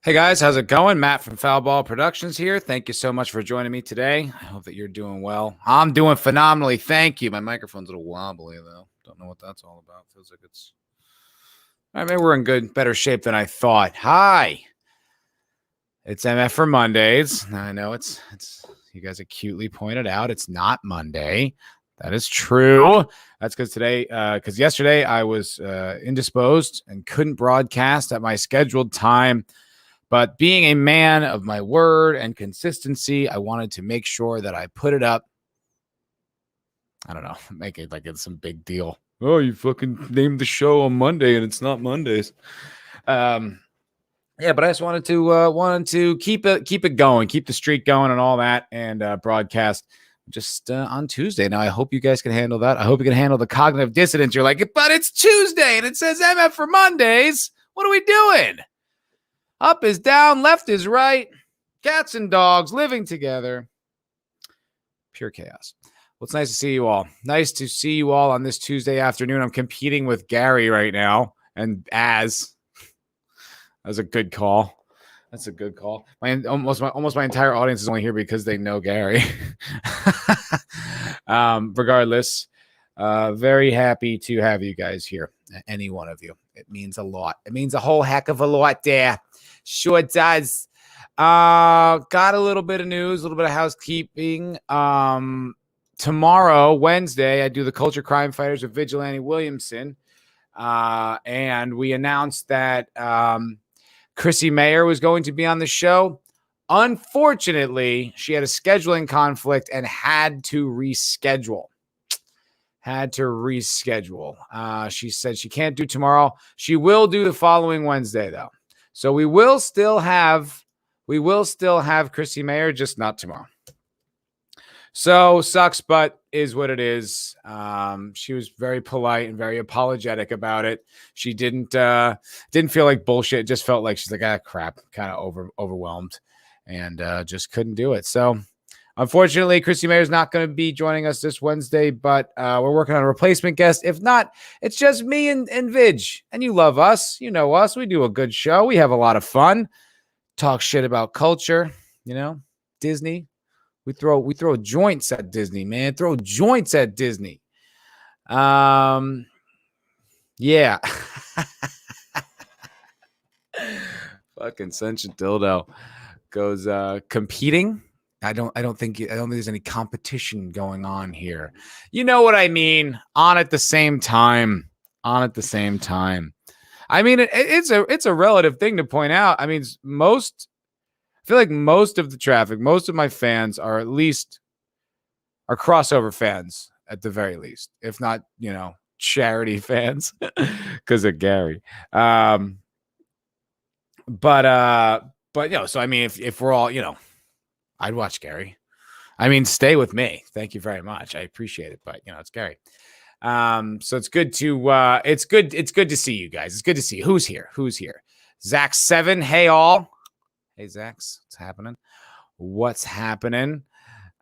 Hey guys, how's it going? Matt from Foul Ball Productions here. Thank you so much for joining me today. I hope that you're doing well. I'm doing phenomenally. Thank you. My microphone's a little wobbly though. Don't know what that's all about. Feels like it's all right. Maybe we're in better shape than I thought. Hi, it's MFer Mondays. I know it's you guys acutely pointed out it's not Monday. That is true. That's because yesterday I was indisposed and couldn't broadcast at my scheduled time. But being a man of my word and consistency, I wanted to make sure that I put it up. I don't know, make it like it's some big deal. Oh, you fucking named the show on Monday and it's not Mondays. Yeah, but I just wanted to keep it going, keep the streak going and all that, and broadcast just on Tuesday. Now, I hope you guys can handle that. I hope you can handle the cognitive dissonance. You're like, but it's Tuesday and it says MFer Mondays. What are we doing? Up is down, left is right. Cats and dogs living together. Pure chaos. Well, it's nice to see you all. Nice to see you all on this Tuesday afternoon. I'm competing with Gary right now. And that's a good call. That's a good call. Almost my entire audience is only here because they know Gary. Regardless, very happy to have you guys here. Any one of you. It means a lot. It means a whole heck of a lot there. Sure does. Got a little bit of news, a little bit of housekeeping. Tomorrow, Wednesday, I do the Culture Crime Fighters with Vigilante Williamson. And we announced that Chrissy Mayer was going to be on the show. Unfortunately, she had a scheduling conflict and had to reschedule. She said she can't do tomorrow. She will do the following Wednesday, though. So we will still have Chrissy Mayer, just not tomorrow. So sucks, but is what it is. She was very polite and very apologetic about it. She didn't feel like bullshit. It just felt like she's like, crap, kind of overwhelmed, and just couldn't do it. So unfortunately, Chrissy Mayer is not going to be joining us this Wednesday, but we're working on a replacement guest. If not, it's just me and Vig. And you love us. You know us. We do a good show. We have a lot of fun. Talk shit about culture, Disney. We throw joints at Disney, man. Throw joints at Disney. Yeah. Fucking Sensual Dildo goes competing. I don't think there's any competition going on here. You know what I mean? On at the same time. I mean, it's a relative thing to point out. I mean, I feel like most of the traffic, most of my fans are crossover fans at the very least, if not, charity fans because of Gary. But so I mean, if we're all, I'd watch Gary. I mean, stay with me. Thank you very much. I appreciate it, but it's Gary. So it's good to it's good to see you guys. It's good to see you. Who's here? Zach 7. Hey all. Hey Zax, what's happening?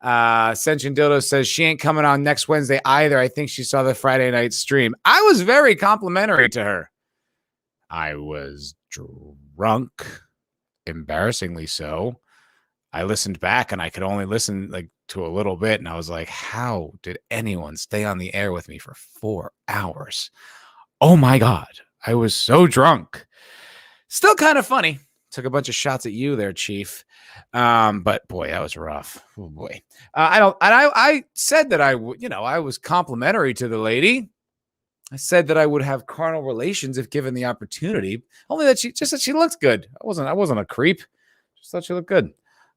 Sensual Dildo says she ain't coming on next Wednesday either. I think she saw the Friday night stream. I was very complimentary to her. I was drunk, embarrassingly so. I listened back and I could only listen to a little bit. And I was like, how did anyone stay on the air with me for 4 hours? Oh my God. I was so drunk. Still kind of funny. Took a bunch of shots at you there, Chief. But boy, that was rough. Oh boy. I said that I was complimentary to the lady. I said that I would have carnal relations if given the opportunity. Only that she looked good. I wasn't a creep. Just thought she looked good.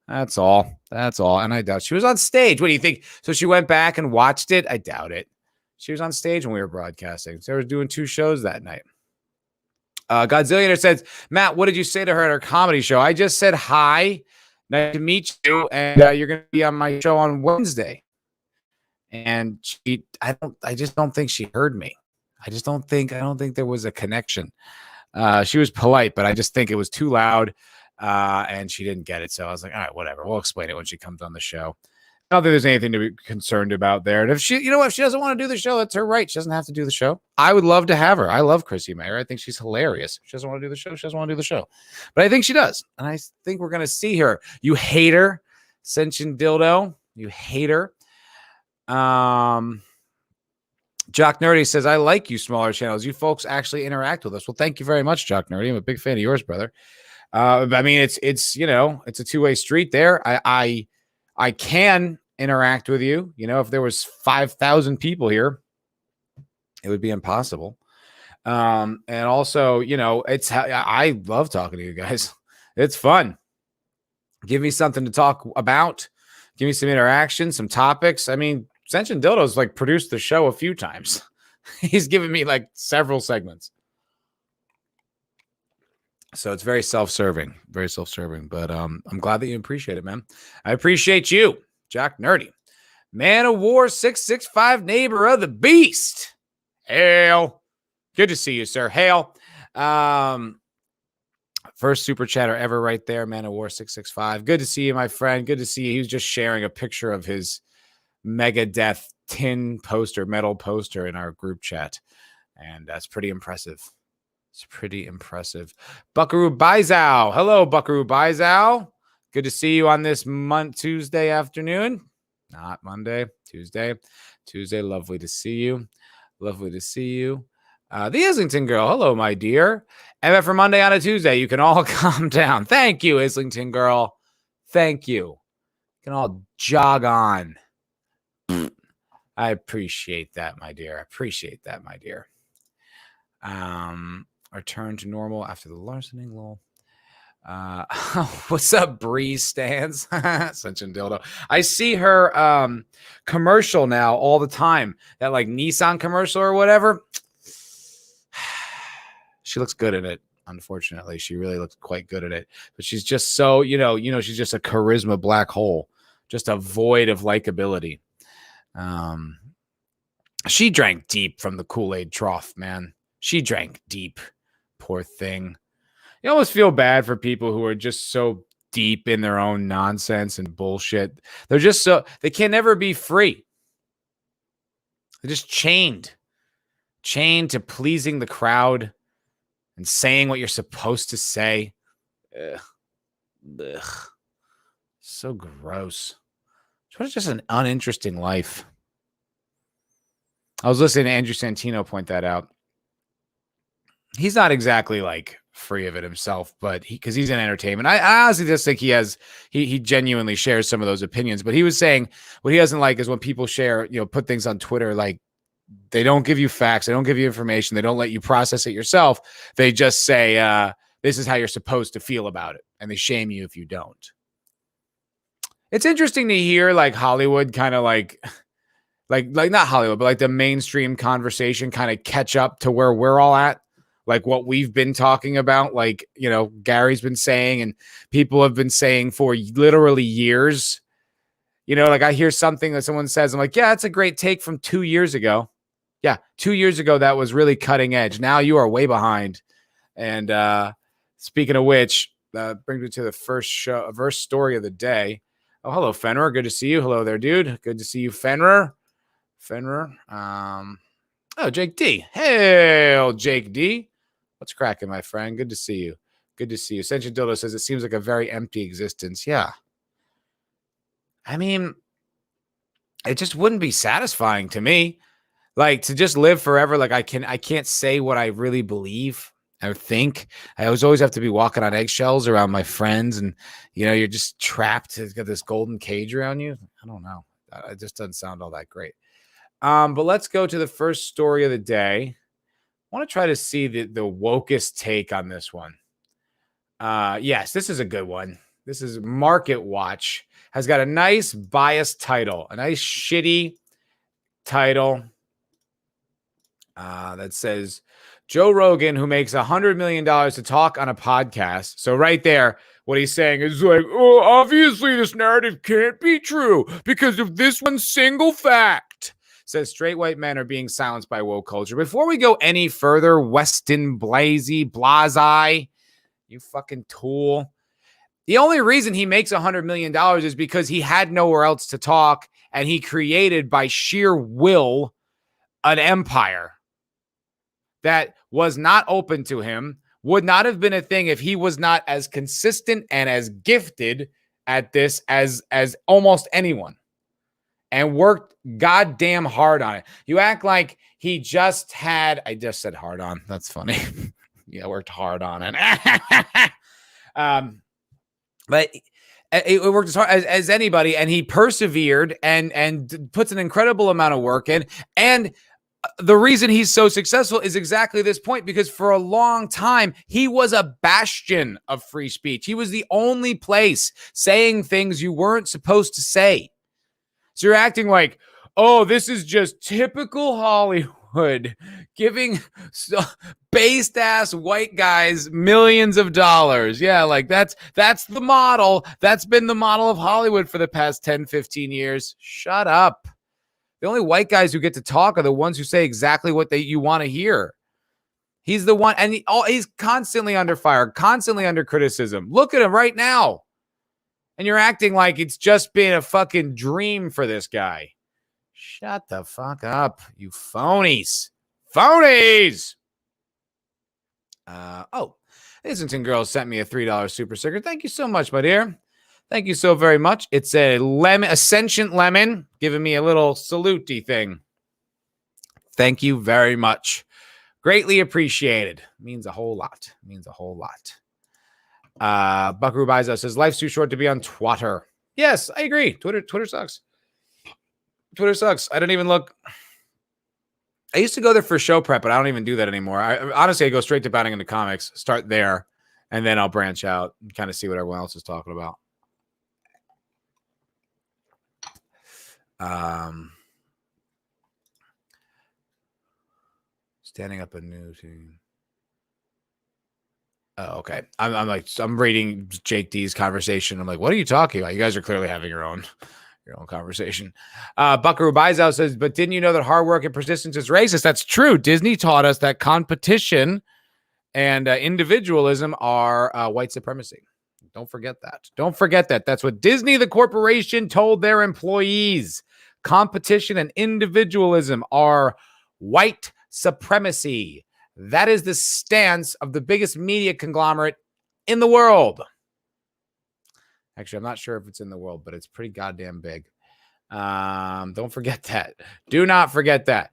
That's all. And I doubt she was on stage. What do you think? So she went back and watched it? I doubt it. She was on stage when we were broadcasting. So they were doing 2 shows that night. Godzillionaire says, Matt, what did you say to her at her comedy show? I just said, hi, nice to meet you. And you're going to be on my show on Wednesday. And I just don't think she heard me. I don't think there was a connection. She was polite, but I just think it was too loud. And she didn't get it. So I was like, all right, whatever. We'll explain it when she comes on the show. I don't think there's anything to be concerned about there. And if she, you know what, if she doesn't want to do the show, that's her right. She doesn't have to do the show. I would love to have her. I love Chrissy Mayer. I think she's hilarious. She doesn't want to do the show. She doesn't want to do the show. But I think she does. And I think we're going to see her. You hater, Sentient Dildo. You hater. Jock Nerdy says, I like you smaller channels. You folks actually interact with us. Well, thank you very much, Jock Nerdy. I'm a big fan of yours, brother. I mean, it's you know, it's a two-way street there. I can interact with you. You know, if there was 5,000 people here, it would be impossible. And also, you know, I love talking to you guys. It's fun. Give me something to talk about. Give me some interaction, some topics. I mean, Sentient Dildo's like produced the show a few times. He's given me like several segments. So it's very self-serving, but I'm glad that you appreciate it, man. I appreciate you, Jack Nerdy. Man of War 665, neighbor of the beast. Hail. Good to see you, sir. Hail. First super chatter ever right there, Man of War 665. Good to see you, my friend. Good to see you. He was just sharing a picture of his Megadeth tin poster, metal poster in our group chat. And that's pretty impressive. It's pretty impressive. Buckaroo Bizow. Hello, Buckaroo Bizow. Good to see you on this Tuesday afternoon. Not Monday, Tuesday. Tuesday, lovely to see you. Lovely to see you. The Islington girl. Hello, my dear. MFer Monday on a Tuesday. You can all calm down. Thank you, Islington girl. Thank you. You can all jog on. I appreciate that, my dear. I appreciate that, my dear. Return to normal after the larcening lull. What's up, Breeze Stands? Such a dildo. I see her commercial now all the time. That like Nissan commercial or whatever. She looks good in it. Unfortunately, she really looks quite good at it. But she's just so, you know, she's just a charisma black hole, just a void of likability. She drank deep from the Kool-Aid trough, man. She drank deep. Poor thing. You almost feel bad for people who are just so deep in their own nonsense and bullshit. They're just so, they can never be free. They're just chained to pleasing the crowd and saying what you're supposed to say. Ugh. Ugh. So gross. It's just an uninteresting life. I was listening to Andrew Santino point that out. He's not exactly like free of it himself, but because he's in entertainment, I honestly just think he genuinely shares some of those opinions. But he was saying what he doesn't like is when people share, you know, put things on Twitter like they don't give you facts, they don't give you information, they don't let you process it yourself. They just say this is how you're supposed to feel about it, and they shame you if you don't. It's interesting to hear like Hollywood kind of like not Hollywood, but like the mainstream conversation kind of catch up to where we're all at. Like what we've been talking about, like, you know, Gary's been saying and people have been saying for literally years. You know, like I hear something that someone says, I'm like, yeah, that's a great take from 2 years ago. Yeah, 2 years ago, that was really cutting edge. Now you are way behind. And speaking of which, brings me to the first story of the day. Oh, hello, Fenrir. Good to see you. Hello there, dude. Good to see you, Fenrir. Oh, Jake D. Hail, Jake D. What's cracking, my friend? Good to see you. Good to see you. Sentient Dildo says it seems like a very empty existence. Yeah. I mean, it just wouldn't be satisfying to me. Like to just live forever. Like I can't say what I really believe or think. I always have to be walking on eggshells around my friends, and you know, you're just trapped. It's got this golden cage around you. I don't know. It just doesn't sound all that great. But let's go to the first story of the day. I want to try to see the wokest take on this one. Yes, this is a good one. This is Market Watch. Has got a nice biased title, a nice shitty title that says Joe Rogan, who makes $100 million to talk on a podcast. So right there, what he's saying is like, oh, obviously this narrative can't be true because of this one single fact. Says straight white men are being silenced by woke culture. Before we go any further, Weston Blasey, you fucking tool. The only reason he makes $100 million is because he had nowhere else to talk, and he created by sheer will an empire that was not open to him, would not have been a thing if he was not as consistent and as gifted at this as almost anyone, and worked goddamn hard on it. You act like he just had, I just said hard on. That's funny. Yeah, worked hard on it. But it worked as hard as anybody, and he persevered and puts an incredible amount of work in. And the reason he's so successful is exactly this point, because for a long time, he was a bastion of free speech. He was the only place saying things you weren't supposed to say. So you're acting like, oh, this is just typical Hollywood giving based ass white guys millions of dollars. Yeah, like that's the model. That's been the model of Hollywood for the past 10, 15 years. Shut up. The only white guys who get to talk are the ones who say exactly what you want to hear. He's the one, and he's constantly under fire, constantly under criticism. Look at him right now. And you're acting like it's just been a fucking dream for this guy. Shut the fuck up, you phonies. Phonies! Islington Girl sent me a $3 super sticker. Thank you so much, my dear. Thank you so very much. It's a sentient lemon, giving me a little salute-y thing. Thank you very much. Greatly appreciated. Means a whole lot. Means a whole lot. Buckaroo Bizo says, life's too short to be on Twitter. Yes, I agree. Twitter sucks. Twitter sucks. I don't even look. I used to go there for show prep, but I don't even do that anymore. Honestly, I go straight to Batting into Comics, start there, and then I'll branch out and kind of see what everyone else is talking about. Standing up a new team. Oh, okay. I'm reading Jake D's conversation. I'm like, what are you talking about? You guys are clearly having your own conversation. Buckaroo Bizo says, but didn't you know that hard work and persistence is racist? That's true. Disney taught us that competition and individualism are white supremacy. Don't forget that. Don't forget that. That's what Disney, the corporation, told their employees. Competition and individualism are white supremacy. That is the stance of the biggest media conglomerate in the world. Actually, I'm not sure if it's in the world, but it's pretty goddamn big. Don't forget that. Do not forget that.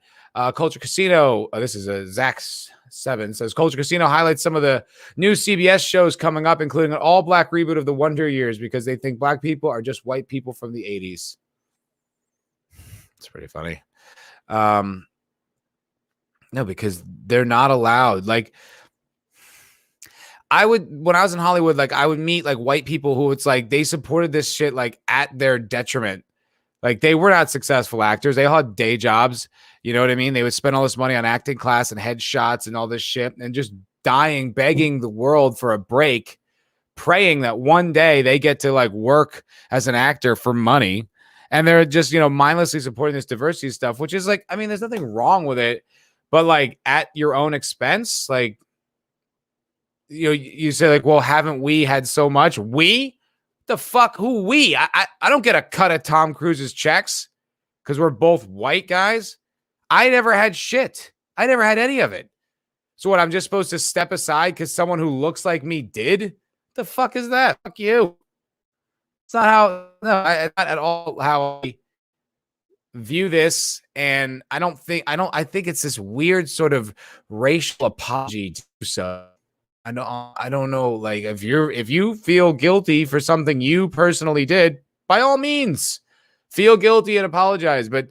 Culture Casino, this is a Zax7, says Culture Casino highlights some of the new CBS shows coming up, including an all-black reboot of The Wonder Years, because they think black people are just white people from the 80s. It's pretty funny. No, because they're not allowed. Like, when I was in Hollywood, like I would meet like white people who it's like they supported this shit like at their detriment. Like they were not successful actors. They all had day jobs. You know what I mean? They would spend all this money on acting class and headshots and all this shit and just dying, begging the world for a break, praying that one day they get to like work as an actor for money. And they're just, mindlessly supporting this diversity stuff, which is like, I mean, there's nothing wrong with it, but like at your own expense, like, you say like, well, haven't we had so much? We? The fuck? Who we? I don't get a cut of Tom Cruise's checks because we're both white guys. I never had shit. I never had any of it. So what, I'm just supposed to step aside because someone who looks like me did? The fuck is that? Fuck you. It's not how, not at all how I view this. And I think it's this weird sort of racial apology to do so. I don't know. Like if you feel guilty for something you personally did, by all means, feel guilty and apologize. But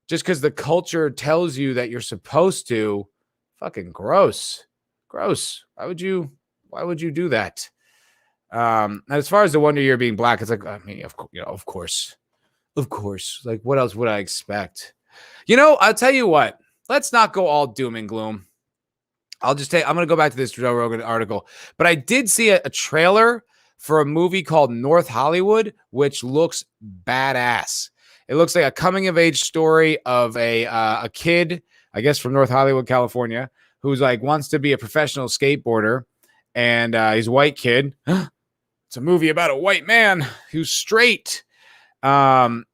just because the culture tells you that you're supposed to, fucking gross. Why would you do that? As far as the Wonder Year being black, it's like, I mean, of course. Like, what else would I expect? I'll tell you what. Let's not go all doom and gloom. I'm going to go back to this Joe Rogan article, but I did see a trailer for a movie called North Hollywood, which looks badass. It looks like a coming of age story of a kid, I guess from North Hollywood, California, who's like wants to be a professional skateboarder, and he's a white kid. it's a movie about a white man who's straight. And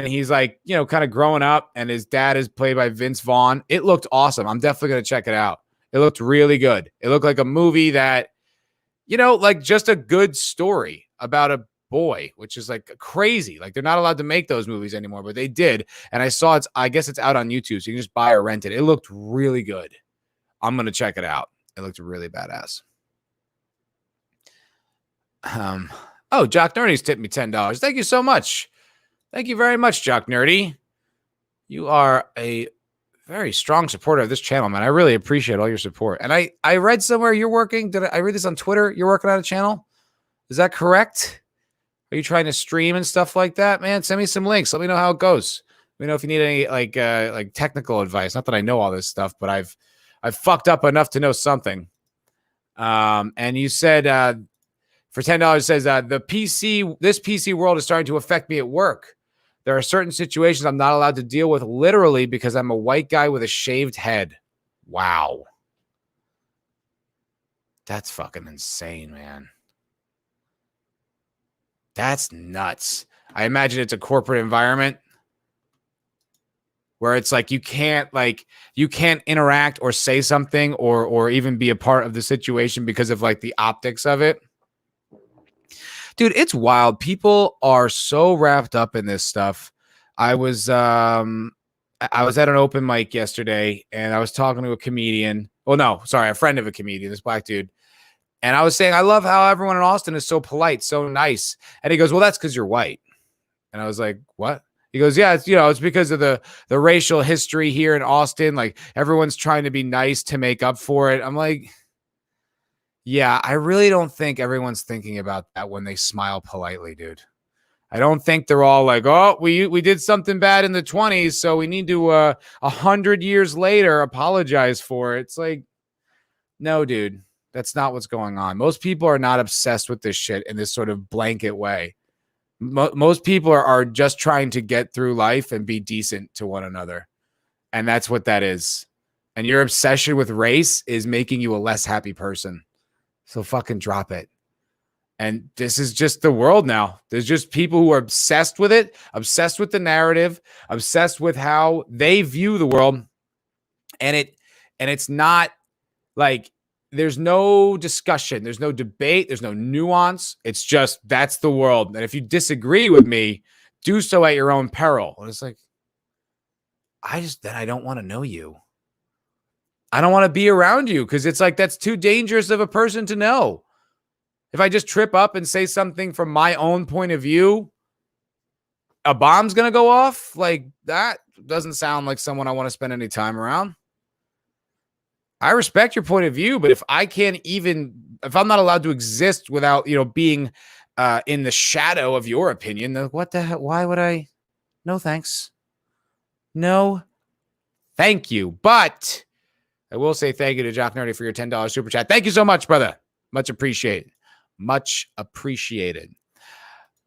he's like, you know, kind of growing up, and his dad is played by Vince Vaughn. It looked awesome. I'm definitely going to check it out. It looked really good. It looked like a movie that, you know, like just a good story about a boy, which is like crazy. Like they're not allowed to make those movies anymore, but they did. And I guess it's out on YouTube, so you can just buy or rent it. It looked really good. I'm going to check it out. It looked really badass. Oh, Jock Nerdy's tipped me $10. Thank you so much. Thank you very much, Jock Nerdy. You are a very strong supporter of this channel, man. I really appreciate all your support. And I read somewhere you're working. I read this on Twitter? You're working on a channel? Is that correct? Are you trying to stream and stuff like that, man? Send me some links. Let me know how it goes. Let me know if you need any like technical advice. Not that I know all this stuff, but I've fucked up enough to know something. And you said for $10 it says this PC world is starting to affect me at work. There are certain situations I'm not allowed to deal with literally because I'm a white guy with a shaved head. Wow. That's fucking insane, man. That's nuts. I imagine it's a corporate environment where it's like you can't interact or say something or even be a part of the situation because of like the optics of it. Dude, it's wild. People are so wrapped up in this stuff. I was at an open mic yesterday, and I was talking to a comedian. Well, no, sorry, a friend of a comedian, this black dude. And I was saying, I love how everyone in Austin is so polite, so nice. And he goes, well, that's because you're white. And I was like, what? He goes, yeah, it's because of the racial history here in Austin. Like everyone's trying to be nice to make up for it. I'm like, yeah, I really don't think everyone's thinking about that when they smile politely, dude. I don't think they're all like, oh, we did something bad in the 20s, so we need to 100 years later apologize for it. It's like, no, dude, that's not what's going on. Most people are not obsessed with this shit in this sort of blanket way. Most people are just trying to get through life and be decent to one another. And that's what that is. And your obsession with race is making you a less happy person. So fucking drop it. And this is just the world now. There's just people who are obsessed with it, obsessed with the narrative, obsessed with how they view the world. And it's not like there's no discussion, there's no debate, there's no nuance. It's just that's the world. And if you disagree with me, do so at your own peril. And it's like, I don't want to know you. I don't want to be around you because it's like that's too dangerous of a person to know. If I just trip up and say something from my own point of view, a bomb's going to go off. Like that doesn't sound like someone I want to spend any time around. I respect your point of view, but if I'm not allowed to exist without, being in the shadow of your opinion, then what the hell? Why would I? No, thanks. No, thank you. But I will say thank you to Jock Nerdy for your $10 super chat. Thank you so much, brother. Much appreciated. Much appreciated.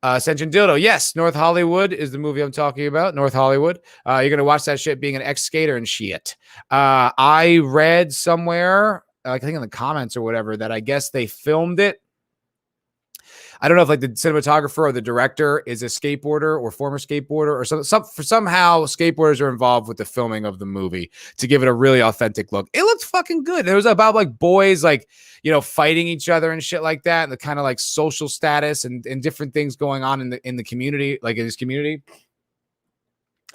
Ascension Dildo. Yes, North Hollywood is the movie I'm talking about. North Hollywood. You're going to watch that shit being an ex-skater and shit. I read somewhere, I think in the comments or whatever, that I guess they filmed it. I don't know if like the cinematographer or the director is a skateboarder or former skateboarder or somehow skateboarders are involved with the filming of the movie to give it a really authentic look. It looked fucking good. It was about like boys like, fighting each other and shit like that. And the kind of like social status and different things going on in the community, like in this community.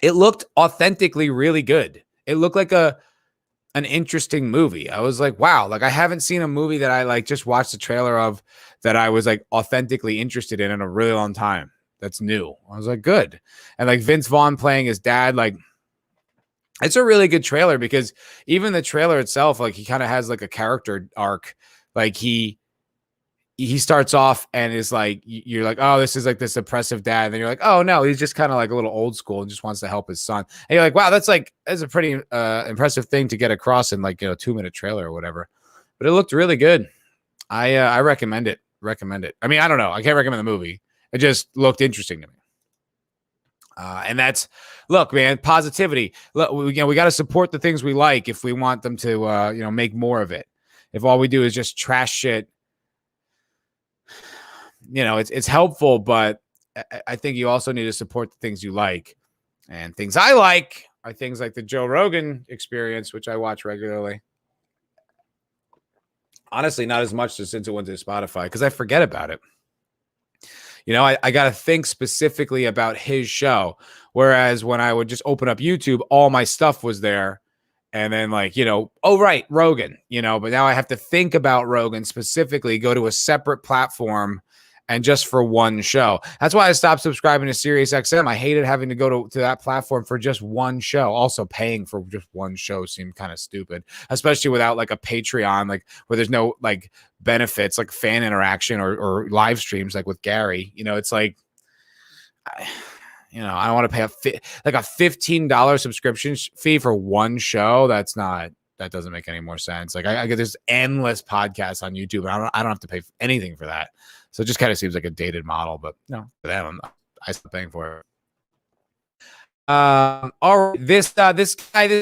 It looked authentically really good. It looked like an interesting movie. I was like, wow, like I haven't seen a movie that I like just watched the trailer of that I was like authentically interested in a really long time. That's new. I was like, good. And like Vince Vaughn playing his dad, like it's a really good trailer because even the trailer itself, like he kind of has like a character arc. Like he starts off and is like, you're like, oh, this is like this oppressive dad. And then you're like, oh no, he's just kind of like a little old school and just wants to help his son. And you're like, wow, that's a pretty impressive thing to get across in like, 2-minute trailer or whatever. But it looked really good. I recommend it. I mean, I don't know. I can't recommend the movie. It just looked interesting to me. And that's, look, man, positivity. Look, we got to support the things we like if we want them to, make more of it. If all we do is just trash shit, it's helpful, but I think you also need to support the things you like. And things I like are things like the Joe Rogan Experience, which I watch regularly. Honestly, not as much since it went to Spotify because I forget about it. I got to think specifically about his show. Whereas when I would just open up YouTube, all my stuff was there. And then oh, right, Rogan, but now I have to think about Rogan specifically, go to a separate platform and just for one show. That's why I stopped subscribing to SiriusXM. I hated having to go to that platform for just one show. Also, paying for just one show seemed kind of stupid, especially without like a Patreon, like where there's no like benefits, like fan interaction or live streams, like with Gary. It's like, I don't want to pay a $15 subscription fee for one show. That doesn't make any more sense. Like I get this endless podcasts on YouTube, and I don't have to pay anything for that. So it just kind of seems like a dated model, but no, for them, I stopped paying for it. All right, this guy, this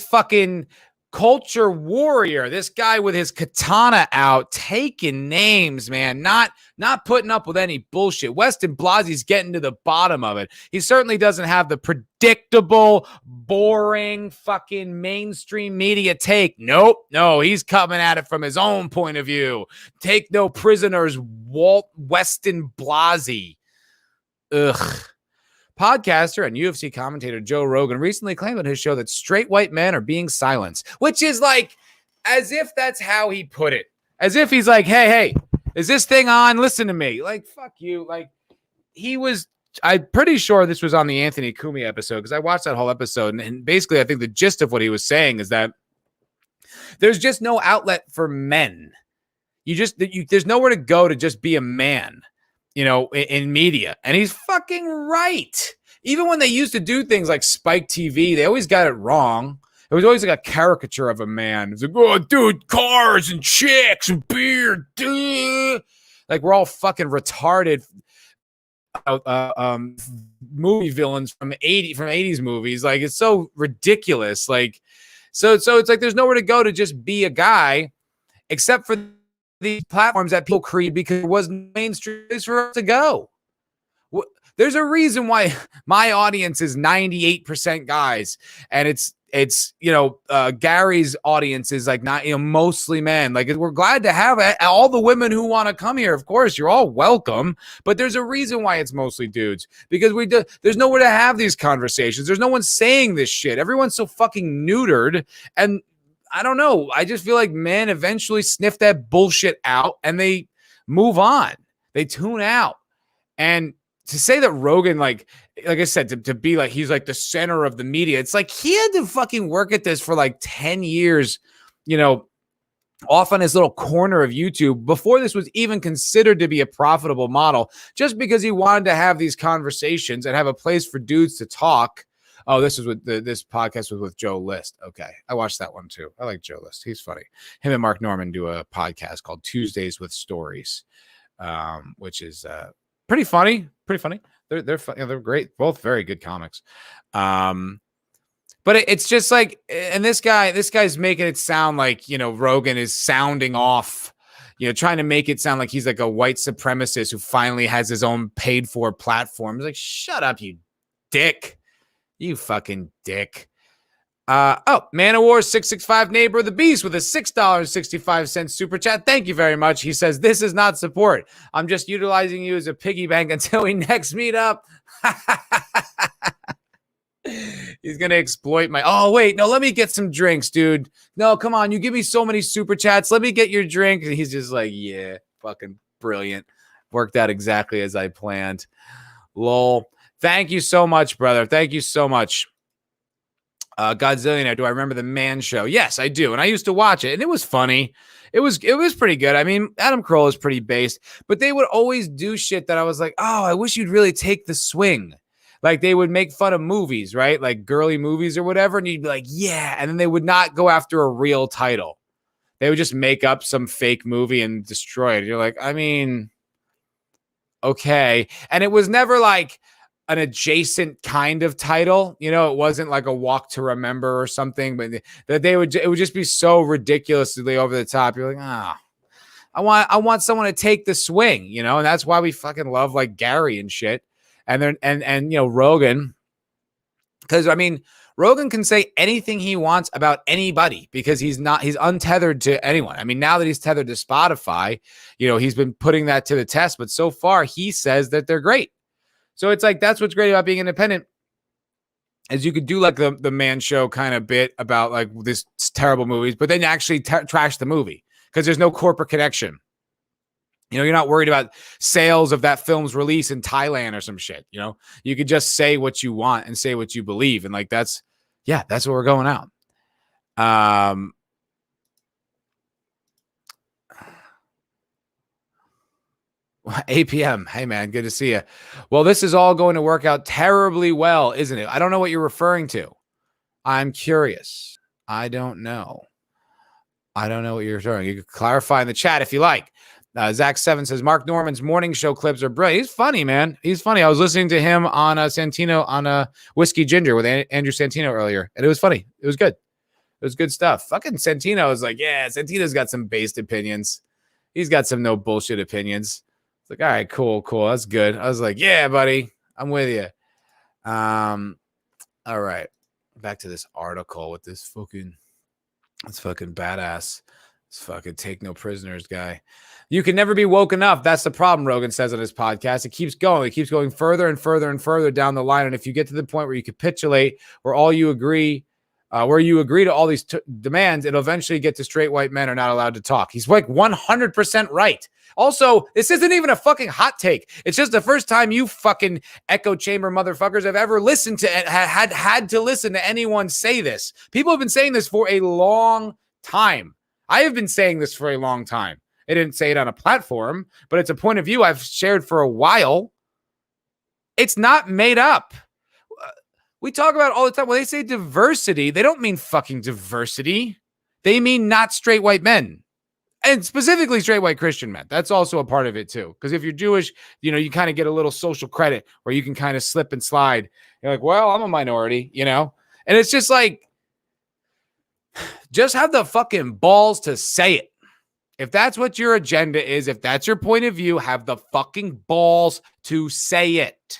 fucking culture warrior, this guy with his katana out, taking names, man, not putting up with any bullshit. Weston Blasie's getting to the bottom of it. He certainly doesn't have the predictable, boring, fucking mainstream media take. Nope, no, he's coming at it from his own point of view. Take no prisoners, Weston Blasie. Ugh. Podcaster and UFC commentator Joe Rogan recently claimed on his show that straight white men are being silenced, which is like as if that's how he put it. As if he's like, hey, is this thing on? Listen to me. Like, fuck you. Like, I'm pretty sure this was on the Anthony Cumia episode because I watched that whole episode. And basically, I think the gist of what he was saying is that there's just no outlet for men. There's nowhere to go to just be a man. In media. And he's fucking right. Even when they used to do things like Spike TV, they always got it wrong. It was always like a caricature of a man. It's like, oh, dude, cars and chicks and beer. Duh. Like we're all fucking retarded movie villains from 80s movies. Like it's so ridiculous. Like, so it's like there's nowhere to go to just be a guy except for these platforms that people create because it wasn't mainstream for us to go. There's a reason why my audience is 98% guys, and it's Gary's audience is like not mostly men. Like we're glad to have all the women who want to come here. Of course, you're all welcome, but there's a reason why it's mostly dudes because there's nowhere to have these conversations. There's no one saying this shit. Everyone's so fucking neutered and. I don't know. I just feel like men eventually sniff that bullshit out and they move on. They tune out. And to say that Rogan, like I said, to be like, he's like the center of the media. It's like he had to fucking work at this for like 10 years, off on his little corner of YouTube before this was even considered to be a profitable model, just because he wanted to have these conversations and have a place for dudes to talk. Oh, this is this podcast was with Joe List. Okay. I watched that one too. I like Joe List. He's funny. Him and Mark Norman do a podcast called Tuesdays with Stories, which is pretty funny. They're funny. They're great. Both very good comics. But it's just like, and this guy's making it sound like, Rogan is sounding off, trying to make it sound like he's like a white supremacist who finally has his own paid for platform. It's like, shut up, you dick. You fucking dick. Man of War 665 Neighbor of the Beast with a $6.65 super chat. Thank you very much. He says, this is not support. I'm just utilizing you as a piggy bank until we next meet up. He's going to exploit oh, wait, no, let me get some drinks, dude. No, come on. You give me so many super chats. Let me get your drink. And he's just like, yeah, fucking brilliant. Worked out exactly as I planned. Lol. Thank you so much, brother. Thank you so much. Godzillionaire, do I remember the Man Show? Yes, I do. And I used to watch it, and it was funny. It was pretty good. I mean, Adam Carolla is pretty based, but they would always do shit that I was like, oh, I wish you'd really take the swing. Like they would make fun of movies, right? Like girly movies or whatever. And you'd be like, yeah. And then they would not go after a real title. They would just make up some fake movie and destroy it. You're like, I mean, okay. And it was never like an adjacent kind of title. It wasn't like a Walk to Remember or something, but it would just be so ridiculously over the top. You're like, I want someone to take the swing, you know, and that's why we fucking love like Gary and shit. And then and you know, Rogan, because I mean, Rogan can say anything he wants about anybody because he's untethered to anyone. I mean, now that he's tethered to Spotify, you know, he's been putting that to the test, but so far he says that they're great. So it's like, that's what's great about being independent, is you could do like the man show kind of bit about like this terrible movies, but then actually trash the movie because there's no corporate connection. You know, you're not worried about sales of that film's release in Thailand or some shit. You know, you could just say what you want and say what you believe. And like, that's what we're going out. 8 p.m. Hey, man, good to see you. Well, this is all going to work out terribly well, isn't it? I don't know what you're referring to. I'm curious. I don't know what you're referring. You can clarify in the chat if you like. Zach7 says, Mark Norman's morning show clips are brilliant. He's funny, man. He's funny. I was listening to him on Santino on Whiskey Ginger with Andrew Santino earlier, and it was funny. It was good. It was good stuff. Fucking Santino is like, yeah, Santino's got some based opinions. He's got some no bullshit opinions. It's like, all right, cool. That's good. I was like, yeah, buddy, I'm with you. All right. Back to this article with this fucking badass. This fucking take no prisoners guy. You can never be woke enough. That's the problem, Rogan says on his podcast. It keeps going. It keeps going further and further and further down the line. And if you get to the point where you capitulate, where you agree to all these demands, it'll eventually get to straight white men are not allowed to talk. He's like 100% right. Also, this isn't even a fucking hot take. It's just the first time you fucking echo chamber motherfuckers have ever listened to had to listen to anyone say this. People have been saying this for a long time. I have been saying this for a long time. I didn't say it on a platform, but it's a point of view I've shared for a while. It's not made up. We talk about it all the time. When they say diversity, they don't mean fucking diversity. They mean not straight white men. And specifically straight white Christian men. That's also a part of it too. Because if you're Jewish, you know, you kind of get a little social credit where you can kind of slip and slide. You're like, well, I'm a minority, you know? And it's just like, just have the fucking balls to say it. If that's what your agenda is, if that's your point of view, have the fucking balls to say it.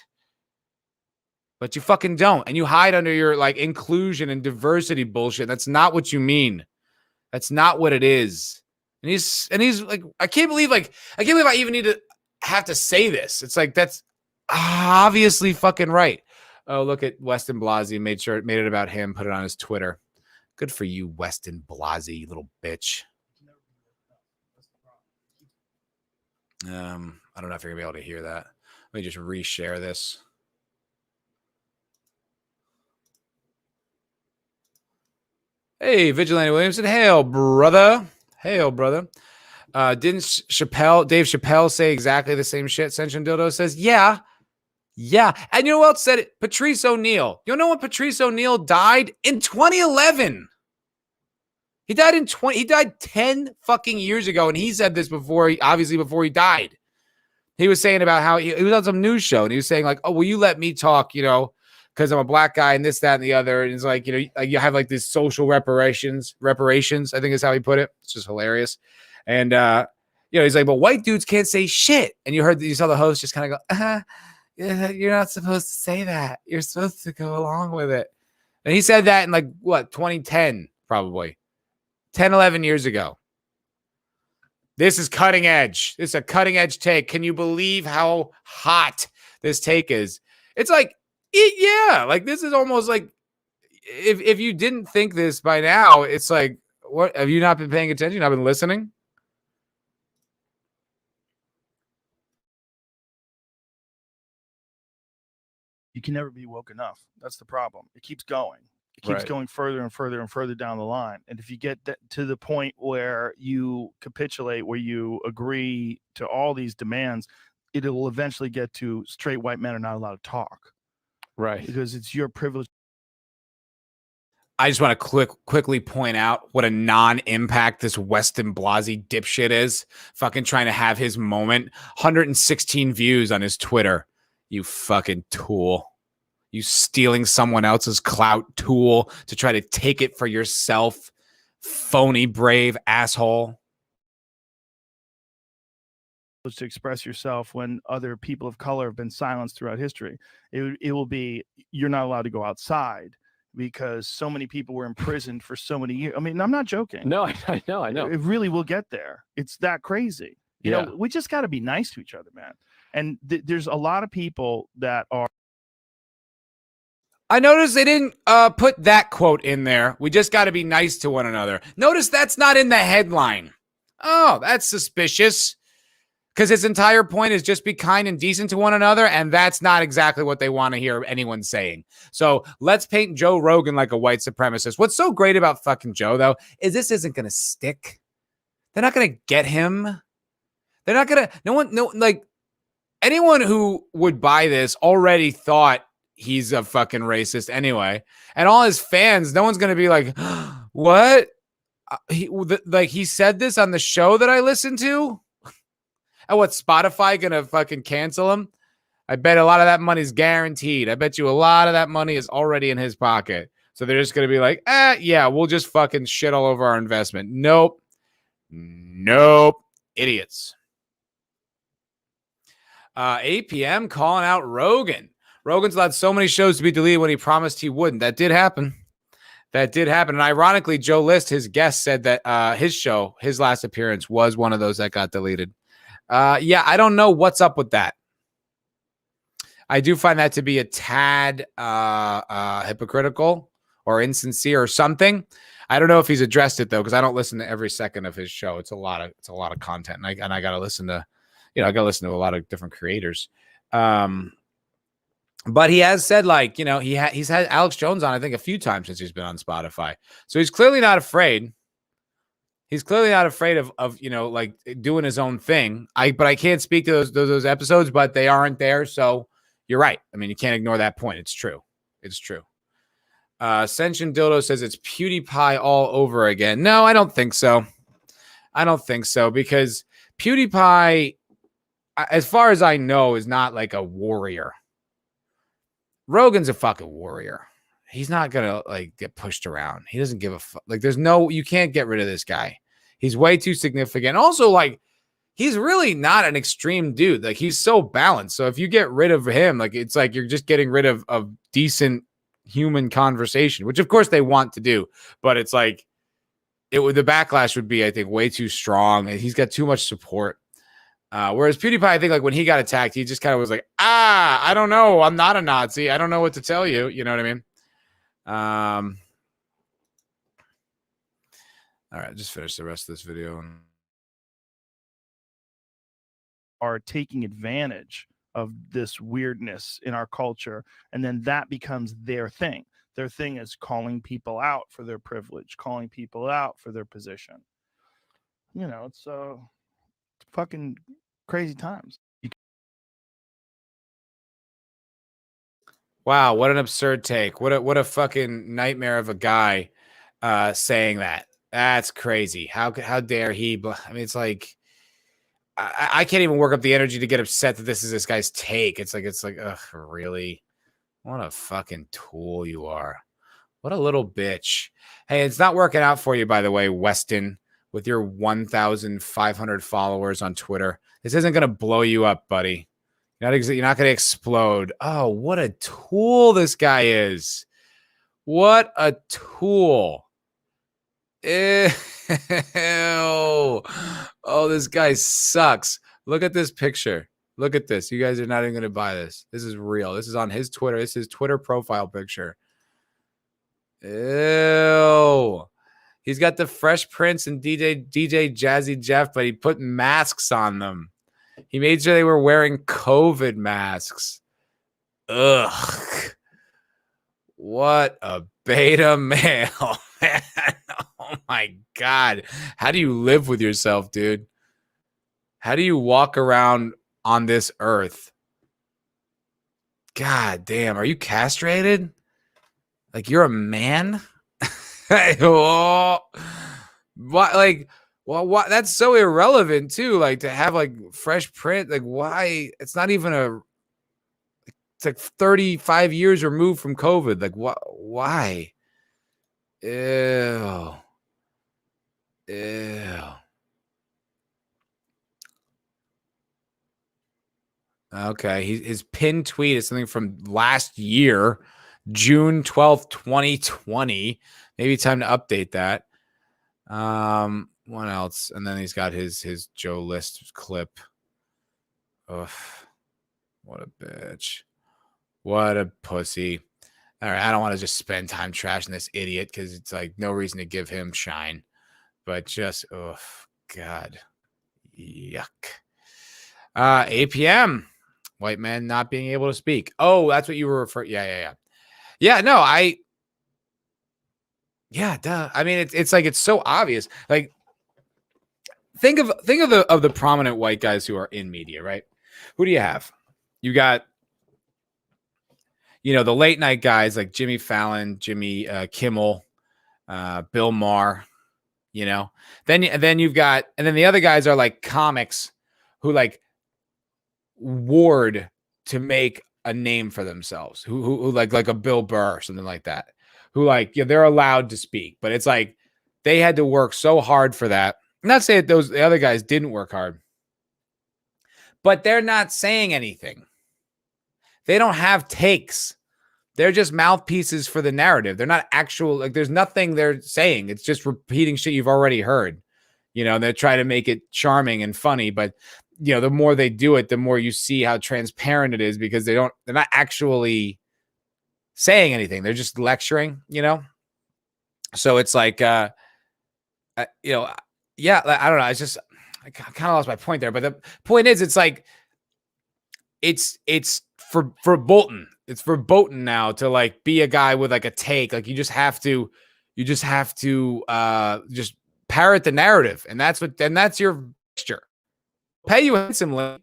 But you fucking don't. And you hide under your like inclusion and diversity bullshit. That's not what you mean. That's not what it is. And he's like, I can't believe I even need to have to say this. It's like, that's obviously fucking right. Oh, look at Weston Blasey made it about him, put it on his Twitter. Good for you, Weston Blasey, you little bitch. I don't know if you're gonna be able to hear that. Let me just reshare this. Hey, Vigilante Williamson. Hail, brother. Didn't Dave Chappelle say exactly the same shit? Senshin Dildo says, yeah. And you know who else said it? Patrice O'Neal. You know when Patrice O'Neal died? In 2011. He died 10 fucking years ago, and he said this before he died. He was saying about how he was on some news show, and he was saying like, oh, will you let me talk, you know, because I'm a black guy and this, that, and the other. And it's like, you know, like you have like these social reparations, I think is how he put it. It's just hilarious. And, you know, he's like, but white dudes can't say shit. And you saw the host just kind of go, you're not supposed to say that. You're supposed to go along with it. And he said that in like, 2010, probably 10, 11 years ago. This is cutting edge. This is a cutting edge take. Can you believe how hot this take is? It's like, yeah, like this is almost like if you didn't think this by now, it's like, what, have you not been paying attention? I've been listening. You can never be woke enough. That's the problem. It keeps going. It keeps going further and further and further down the line. And if you get to the point where you capitulate, where you agree to all these demands, it will eventually get to straight white men are not allowed to talk. Right. Because it's your privilege. I just want to quickly point out what a non-impact this Weston Blasey dipshit is. Fucking trying to have his moment. 116 views on his Twitter. You fucking tool. You stealing someone else's clout tool to try to take it for yourself. Phony brave asshole. to express yourself when other people of color have been silenced throughout history. It will be, you're not allowed to go outside because so many people were imprisoned for so many years. I mean, I'm not joking. No, I know. It really will get there. It's that crazy. You know, we just got to be nice to each other, man. And there's a lot of people that are. I noticed they didn't put that quote in there. We just got to be nice to one another. Notice that's not in the headline. Oh, that's suspicious. Because his entire point is just be kind and decent to one another, and that's not exactly what they want to hear anyone saying. So let's paint Joe Rogan like a white supremacist. What's so great about fucking Joe, though, is this isn't going to stick. They're not going to get him. They're not going to, anyone who would buy this already thought he's a fucking racist anyway. And all his fans, no one's going to be like, what? He said this on the show that I listened to? And what, Spotify gonna fucking cancel him? I bet a lot of that money's guaranteed. I bet you a lot of that money is already in his pocket. So they're just gonna be like, yeah, we'll just fucking shit all over our investment. Nope. Idiots. 8 p.m. calling out Rogan. Rogan's allowed so many shows to be deleted when he promised he wouldn't. That did happen. And ironically, Joe List, his guest, said that his show, his last appearance, was one of those that got deleted. I don't know what's up with that. I do find that to be a tad hypocritical or insincere or something. I don't know if he's addressed it though, because I don't listen to every second of his show. It's a lot of content, and I gotta listen to, I gotta listen to a lot of different creators. But he has said, he's had Alex Jones on, I think, a few times since he's been on Spotify. So he's clearly not afraid. He's clearly not afraid of doing his own thing. But I can't speak to those episodes, but they aren't there. So you're right. I mean, you can't ignore that point. It's true. Senshin Dildo says it's PewDiePie all over again. No, I don't think so. Because PewDiePie, as far as I know, is not like a warrior. Rogan's a fucking warrior. He's not gonna get pushed around. He doesn't give a fuck. You can't get rid of this guy. He's way too significant. Also, he's really not an extreme dude. He's so balanced. So if you get rid of him, it's like you're just getting rid of decent human conversation, which of course they want to do. But it's the backlash would be, I think, way too strong. And he's got too much support. Whereas PewDiePie, I think when he got attacked, he just kind of was like, I don't know. I'm not a Nazi. I don't know what to tell you. You know what I mean? All right, just finish the rest of this video. Are taking advantage of this weirdness in our culture, and then that becomes their thing. Their thing is calling people out for their privilege, calling people out for their position. It's fucking crazy times. Wow, what an absurd take. What a fucking nightmare of a guy saying that. That's crazy. How dare he? I mean, it's like I can't even work up the energy to get upset that this is this guy's take. It's like, ugh, really? What a fucking tool you are. What a little bitch. Hey, it's not working out for you, by the way, Weston, with your 1,500 followers on Twitter. This isn't going to blow you up, buddy. You're not going to explode. Oh, what a tool this guy is. What a tool. Ew. Oh, this guy sucks. Look at this picture. Look at this. You guys are not even going to buy this. This is real. This is on his Twitter. This is his Twitter profile picture. Ew. He's got the Fresh Prince and DJ Jazzy Jeff, but he put masks on them. He made sure they were wearing COVID masks. Ugh. What a beta male, man. Oh my God. How do you live with yourself, dude? How do you walk around on this earth? God damn. Are you castrated? You're a man? Oh, what? What? That's so irrelevant too. To have Fresh Print. Why? It's not even it's 35 years removed from COVID. What? Why? Ew. Okay. His pinned tweet is something from last year, June 12th, 2020. Maybe time to update that. What else? And then he's got his Joe List clip. Ugh. What a bitch. What a pussy. All right. I don't want to just spend time trashing this idiot because it's like no reason to give him shine. But just, oh, God. Yuck. APM. White man not being able to speak. Oh, that's what you were referring. Yeah. Yeah, no, duh. I mean, it's like it's so obvious. Like, think of the prominent white guys who are in media, right? Who do you have? You got, the late night guys like Jimmy Fallon, Jimmy Kimmel, Bill Maher. Then you've got, and then the other guys are like comics who like ward to make a name for themselves, who like a Bill Burr or something like that, who like, they're allowed to speak, but it's like they had to work so hard for that. I'm not saying that the other guys didn't work hard, but they're not saying anything. They don't have takes. They're just mouthpieces for the narrative. They're not actual, like there's nothing they're saying. It's just repeating shit you've already heard. They try to make it charming and funny, but the more they do it, the more you see how transparent it is because they're not actually saying anything. They're just lecturing, So it's like, yeah, I don't know. It's just, I kind of lost my point there, but the point is, it's like, it's for Bolton. It's verboten now to like be a guy with like a take. Like you just have to just parrot the narrative. And that's your fixture. Pay you handsomely.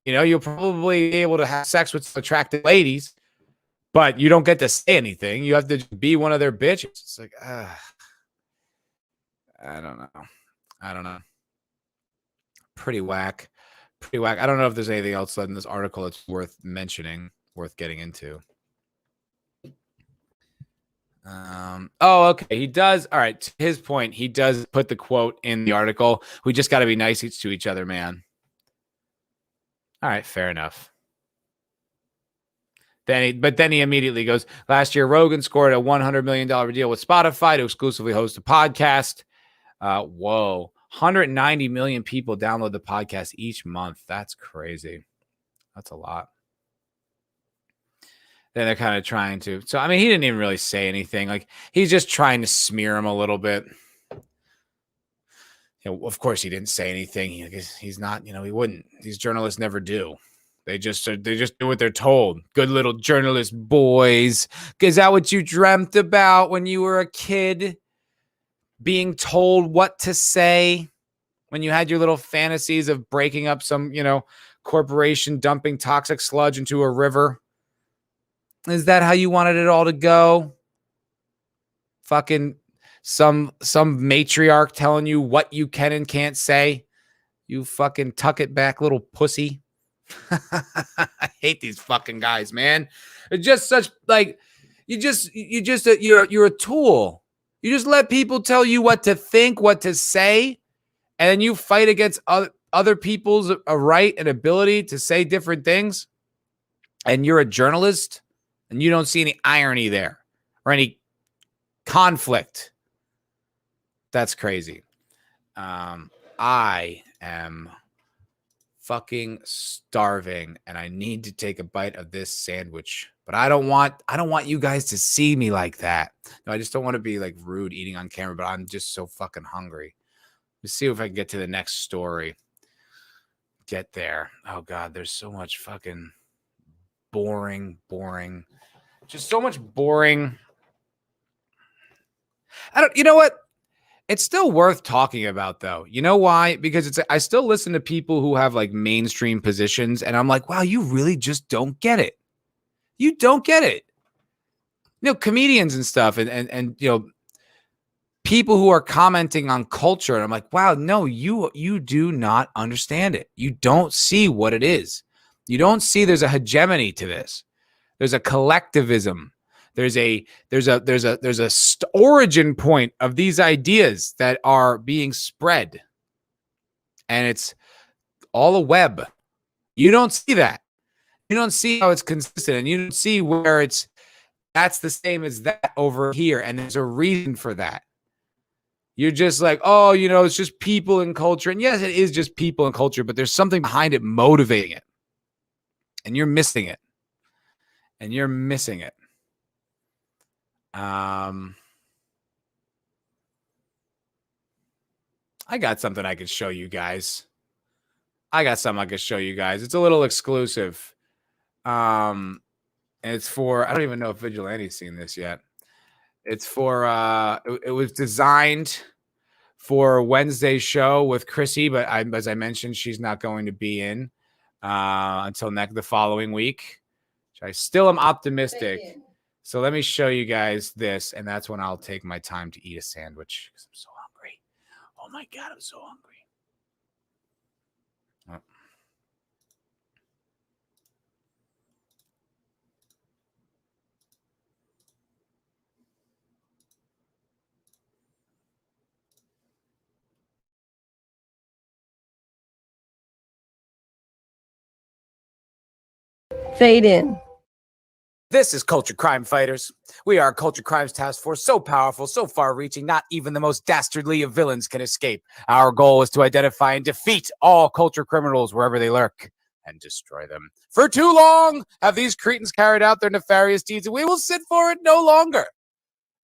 You'll probably be able to have sex with attractive ladies, but you don't get to say anything. You have to be one of their bitches. It's like, I don't know. Pretty whack. I don't know if there's anything else in this article that's worth mentioning, worth getting into. Okay. He does. All right. To his point, he does put the quote in the article. We just got to be nice to each other, man. All right. Fair enough. But then he immediately goes, last year, Rogan scored a $100 million deal with Spotify to exclusively host a podcast. Whoa. 190 million people download the podcast each month. That's crazy. That's a lot. Then they're kind of trying to. So, I mean, he didn't even really say anything. Like, he's just trying to smear him a little bit. Of course, he didn't say anything. He's not, he wouldn't. These journalists never do. They just do what they're told. Good little journalist boys. Is that what you dreamt about when you were a kid? Being told what to say when you had your little fantasies of breaking up some, corporation dumping toxic sludge into a river. Is that how you wanted it all to go? Fucking some matriarch telling you what you can and can't say. You fucking tuck it back, little pussy. I hate these fucking guys, man. It's just such like you're a tool. You just let people tell you what to think, what to say, and then you fight against other people's right and ability to say different things. And you're a journalist, and you don't see any irony there or any conflict. That's crazy. I am fucking starving, and I need to take a bite of this sandwich. But I don't want you guys to see me like that. No, I just don't want to be like rude eating on camera, but I'm just so fucking hungry. Let's see if I can get to the next story. Get there. Oh God, there's so much fucking boring. Just so much boring. You know what? It's still worth talking about, though. You know why? Because I still listen to people who have like mainstream positions, and I'm like, wow, you really just don't get it. You don't get it. Comedians and stuff, and people who are commenting on culture, and I'm like, wow, no, you do not understand it. You don't see what it is. You don't see there's a hegemony to this. There's a collectivism. There's a origin point of these ideas that are being spread, and it's all a web. You don't see that. You don't see how it's consistent, and you don't see where that's the same as that over here, and there's a reason for that. You're just like, oh, it's just people and culture. And yes, it is just people and culture, but there's something behind it motivating it. And you're missing it. I got something I could show you guys. It's a little exclusive. And it's for, I don't even know if Vigilante's seen this yet. It's for, it was designed for Wednesday's show with Chrissy, but as I mentioned, she's not going to be in until the following week. I still am optimistic. So let me show you guys this, and that's when I'll take my time to eat a sandwich because I'm so hungry. Oh my God, I'm so hungry. Oh. Fade in. This is Culture Crime Fighters. We are a Culture Crimes Task Force so powerful, so far-reaching, not even the most dastardly of villains can escape. Our goal is to identify and defeat all culture criminals wherever they lurk and destroy them. For too long have these cretins carried out their nefarious deeds, and we will sit for it no longer.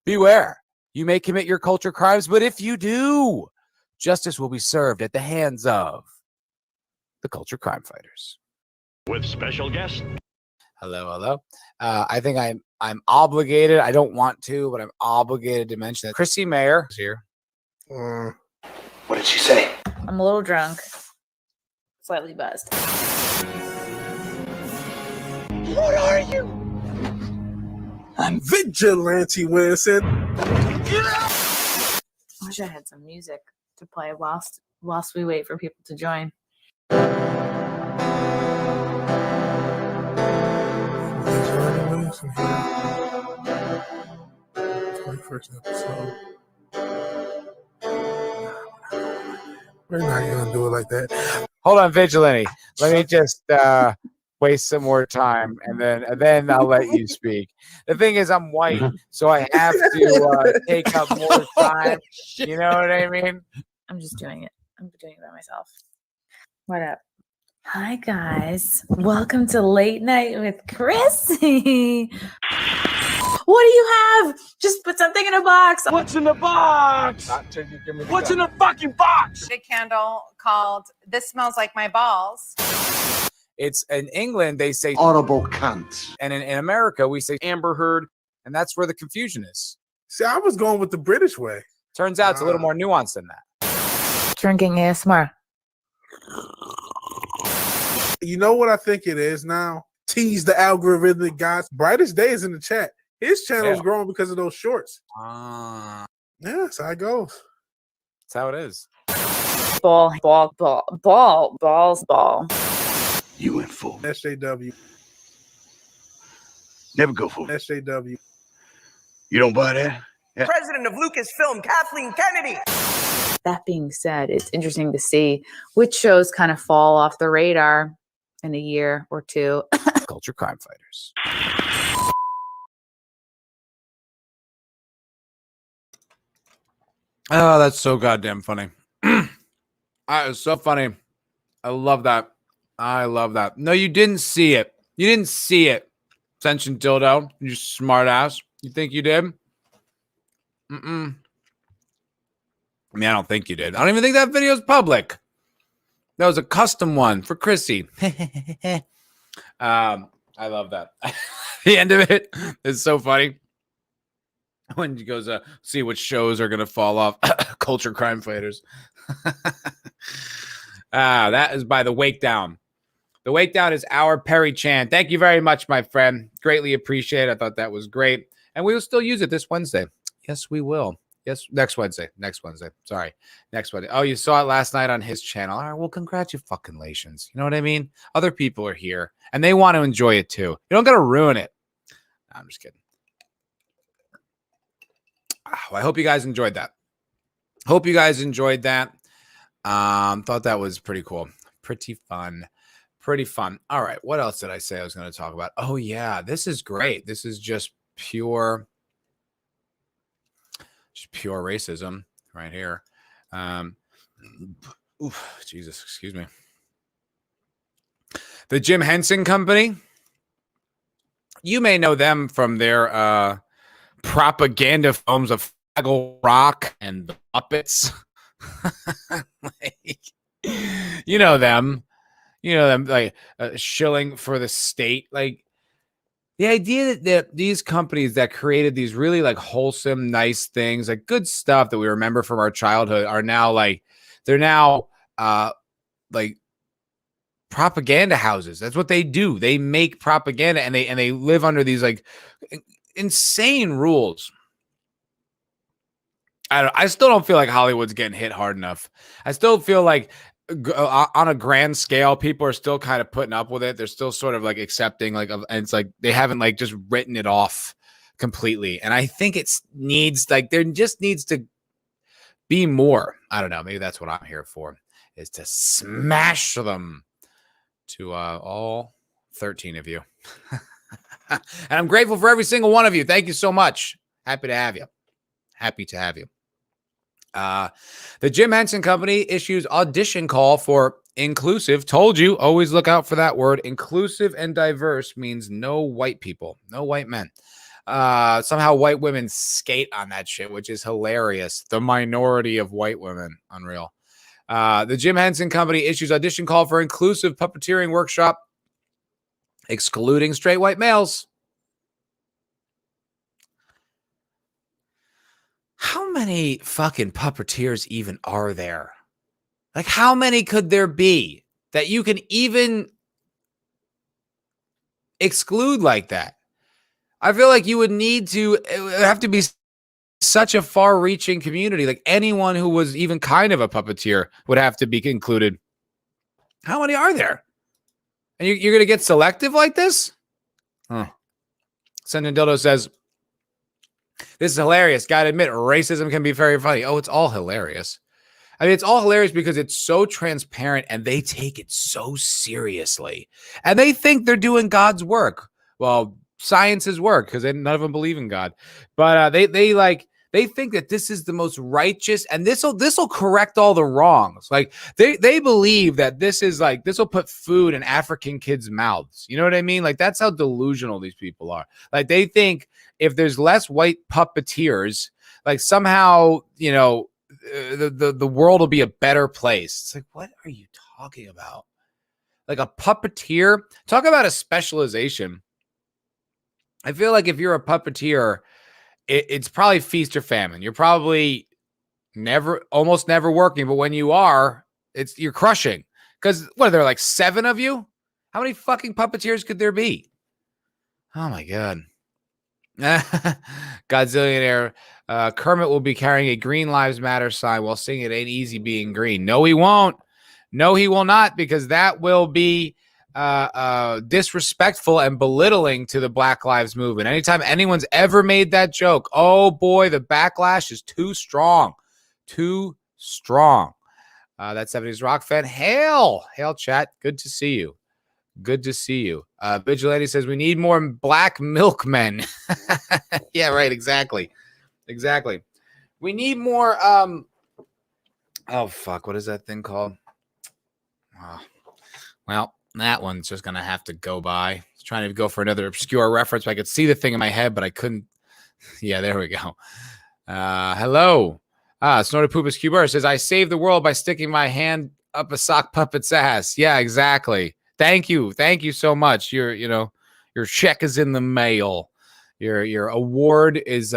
Beware. You may commit your culture crimes, but if you do, justice will be served at the hands of the Culture Crime Fighters. With special guest. Hello. I think I'm obligated. I don't want to, but I'm obligated to mention that Chrissy Mayer is here. What did she say? I'm a little drunk, slightly buzzed. What are you? I'm Vigilante Wilson. I wish I had some music to play whilst we wait for people to join. 21st episode. We're not gonna do it like that. Hold on, Vigilante. Let me just waste some more time, and then I'll let you speak. The thing is, I'm white, so I have to take up more time. You know what I mean? I'm just doing it. I'm doing it by myself. What up? Hi, guys. Welcome to Late Night with Chrissy. What do you have? Just put something in a box. What's in the box? What's in the fucking box? A candle called This Smells Like My Balls. It's in England, they say Audible cunt. And in America, we say Amber Heard, and that's where the confusion is. See, I was going with the British way. Turns out it's a little more nuanced than that. Drinking ASMR. You know what I think it is now? Tease the algorithmic guys. Brightest Day is in the chat. His channel is growing because of those shorts. Yeah, that's how it goes. That's how it is. Balls. You went full. SJW. Never go full. SJW. You don't buy that? Yeah. President of Lucasfilm, Kathleen Kennedy. That being said, it's interesting to see which shows kind of fall off the radar in a year or two. Culture Crime Fighters. Oh, that's so goddamn funny. That is so funny. I love that. No, you didn't see it. Ascension Dildo, you smart ass. You think you did? I mean, I don't think you did. I don't even think that video is public. That was a custom one for Chrissy. I love that. The end of it is so funny. When he goes, see what shows are going to fall off. Culture Crime Fighters. That is by The Wake Down. The Wake Down is our Perry Chan. Thank you very much, my friend. Greatly appreciate it. I thought that was great. And we will still use it this Wednesday. Yes, we will. Yes, next Wednesday. Sorry. Next Wednesday. Oh, you saw it last night on his channel. All right, well, congratulations. You know what I mean? Other people are here, and they want to enjoy it too. You don't got to ruin it. No, I'm just kidding. I hope you guys enjoyed that. Thought that was pretty cool. Pretty fun. Pretty fun. All right. What else did I say I was going to talk about? Oh, yeah. This is great. This is just pure racism right here. Jesus, excuse me. The Jim Henson Company. You may know them from their propaganda films of Fraggle Rock and the Muppets. Like, you know them. Like shilling for the state. Like the idea that these companies that created these really like wholesome, nice things, like good stuff that we remember from our childhood, are now like they're now like propaganda houses. That's what they do. They make propaganda, and they live under these like insane rules. I still don't feel like Hollywood's getting hit hard enough. I still feel like on a grand scale, people are still kind of putting up with it. They're still sort of like accepting, like, and it's like they haven't like just written it off completely. And I think it needs, like, there just needs to be more. I don't know. Maybe that's what I'm here for, is to smash them to all 13 of you. And I'm grateful for every single one of you. Thank you so much. Happy to have you. Happy to have you. The Jim Henson Company issues audition call for inclusive. Told you, always look out for that word. Inclusive and diverse means no white people, no white men. Somehow white women skate on that shit, which is hilarious. The minority of white women. Unreal. The Jim Henson Company issues audition call for inclusive puppeteering workshop, excluding straight white males. How many fucking puppeteers even are there? Like, how many could there be that you can even exclude like that? I feel like you would need to, it would have to be such a far-reaching community. Like, anyone who was even kind of a puppeteer would have to be included. How many are there? And you're going to get selective like this? Huh. Sending Dildo says, this is hilarious. Gotta admit, racism can be very funny. Oh, it's all hilarious. I mean, it's all hilarious because it's so transparent and they take it so seriously. And they think they're doing God's work. Well, science's work, because none of them believe in God. But they think that this is the most righteous, and this will correct all the wrongs. Like they believe that this will put food in African kids' mouths. You know what I mean? Like, that's how delusional these people are. Like, they think if there's less white puppeteers, like somehow, you know, the world will be a better place. It's like, what are you talking about? Like, a puppeteer? Talk about a specialization. I feel like if you're a puppeteer, it's probably feast or famine. You're probably almost never working, but when you are, you're crushing. Because what are there, like 7 of you? How many fucking puppeteers could there be? Oh my God. Godzillionaire. Kermit will be carrying a Green Lives Matter sign while singing "It Ain't Easy Being Green." No, he won't. No, he will not, because that will be disrespectful and belittling to the Black Lives Movement. Anytime anyone's ever made that joke, oh boy, the backlash is too strong. Too strong. That 70s rock fan. Hail, chat. Good to see you. Good to see you. Vigilante says we need more black milkmen. Yeah, right. Exactly. We need more. Oh fuck! What is that thing called? Oh, well, that one's just gonna have to go by. I was trying to go for another obscure reference. I could see the thing in my head, but I couldn't. Yeah, there we go. Hello. Snorted Poopus Cuber says I saved the world by sticking my hand up a sock puppet's ass. Yeah, exactly. Thank you so much. Your check is in the mail. Your award is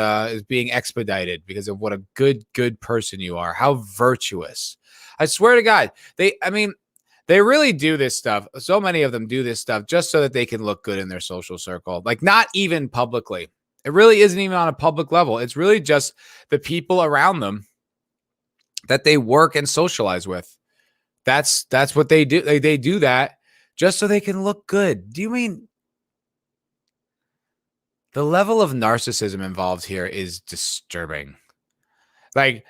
being expedited because of what a good person you are. How virtuous. I swear to God, they really do this stuff. So many of them do this stuff just so that they can look good in their social circle. Like, not even publicly. It really isn't even on a public level. It's really just the people around them that they work and socialize with. That's what they do. They do that just so they can look good. Do you mean the level of narcissism involved here is disturbing? Like,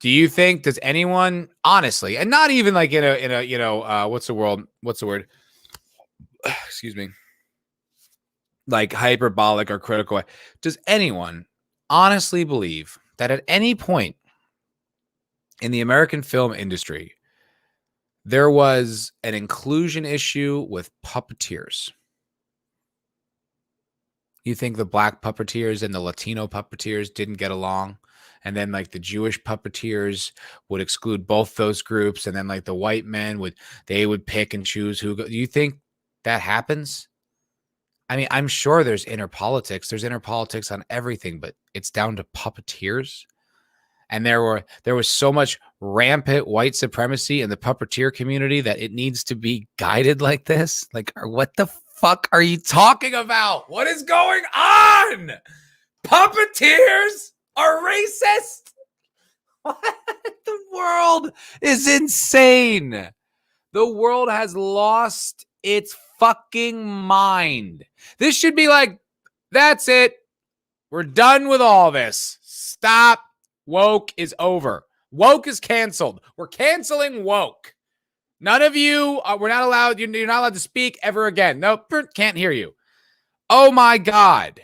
do you think, does anyone honestly, and not even like in a what's the word? excuse me, like hyperbolic or critical. Does anyone honestly believe that at any point in the American film industry, there was an inclusion issue with puppeteers? You think the black puppeteers and the Latino puppeteers didn't get along? And then like the Jewish puppeteers would exclude both those groups. And then like the white men would pick and choose who go. Do you think that happens? I mean, I'm sure there's inner politics. There's inner politics on everything, but it's down to puppeteers. And there was so much rampant white supremacy in the puppeteer community that it needs to be guided like this. Like, what the fuck are you talking about? What is going on? Puppeteers are racist? What? The world is insane. The world has lost its fucking mind. This should be like, that's it. We're done with all this. Stop. Woke is over. Woke is canceled. We're canceling woke. None of you, we're not allowed, you're not allowed to speak ever again. Nope, can't hear you. Oh my God.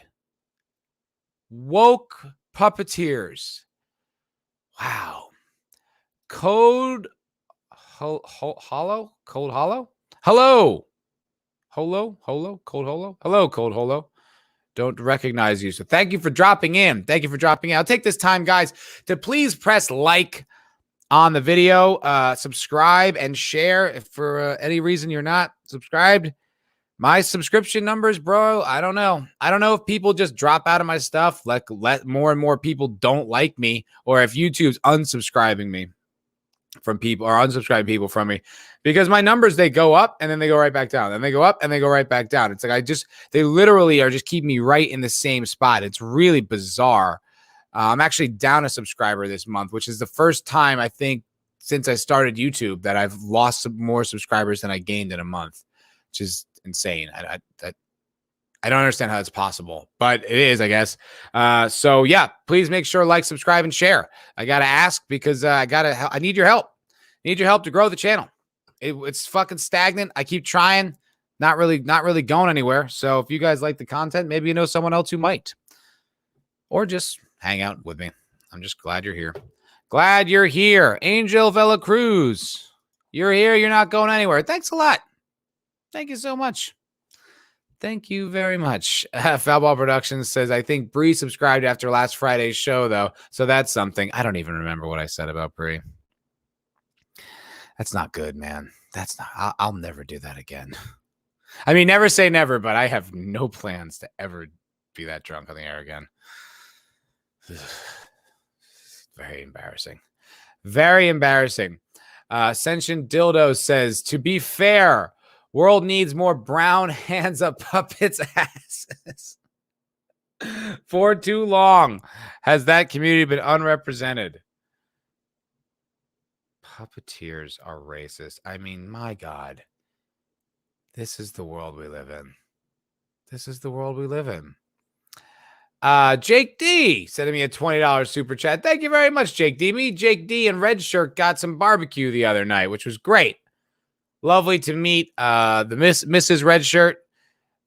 Woke puppeteers. Wow. Code Hollow? Cold Hollow? Hello. Holo? Cold Holo? Hello, Cold Holo. Don't recognize you. So thank you for dropping in. Thank you for dropping in. I'll take this time, guys, to please press like on the video, subscribe and share. If for any reason you're not subscribed, my subscription numbers, bro, I don't know. I don't know if people just drop out of my stuff, let more and more people don't like me, or if YouTube's unsubscribing me from people or unsubscribing people from me, because my numbers, they go up and then they go right back down. Then they go up and they go right back down. It's like they literally are just keeping me right in the same spot. It's really bizarre. I'm actually down a subscriber this month, which is the first time I think since I started YouTube that I've lost some more subscribers than I gained in a month, which is insane. I don't understand how it's possible, but it is, I guess. So yeah, please make sure like, subscribe, and share. I got to ask because I need your help. I need your help to grow the channel. It's fucking stagnant. I keep trying, not really going anywhere. So if you guys like the content, maybe you know someone else who might, or just hang out with me. I'm just glad you're here. Glad you're here. Angel Vela Cruz, you're here. You're not going anywhere. Thanks a lot. Thank you so much. Thank you very much. Foulball Productions says, I think Bree subscribed after last Friday's show, though. So that's something. I don't even remember what I said about Bree. That's not good, man. That's not. I'll never do that again. I mean, never say never, but I have no plans to ever be that drunk on the air again. Very embarrassing. Very embarrassing. Sentient Dildo says, to be fair, world needs more brown hands up puppets asses. For too long has that community been unrepresented. Puppeteers are racist. I mean, my God. This is the world we live in. This is the world we live in. Jake D sending me a $20 super chat. Thank you very much, Jake D. Me, Jake D, and Red Shirt got some barbecue the other night, which was great. Lovely to meet the Mrs. Red Shirt.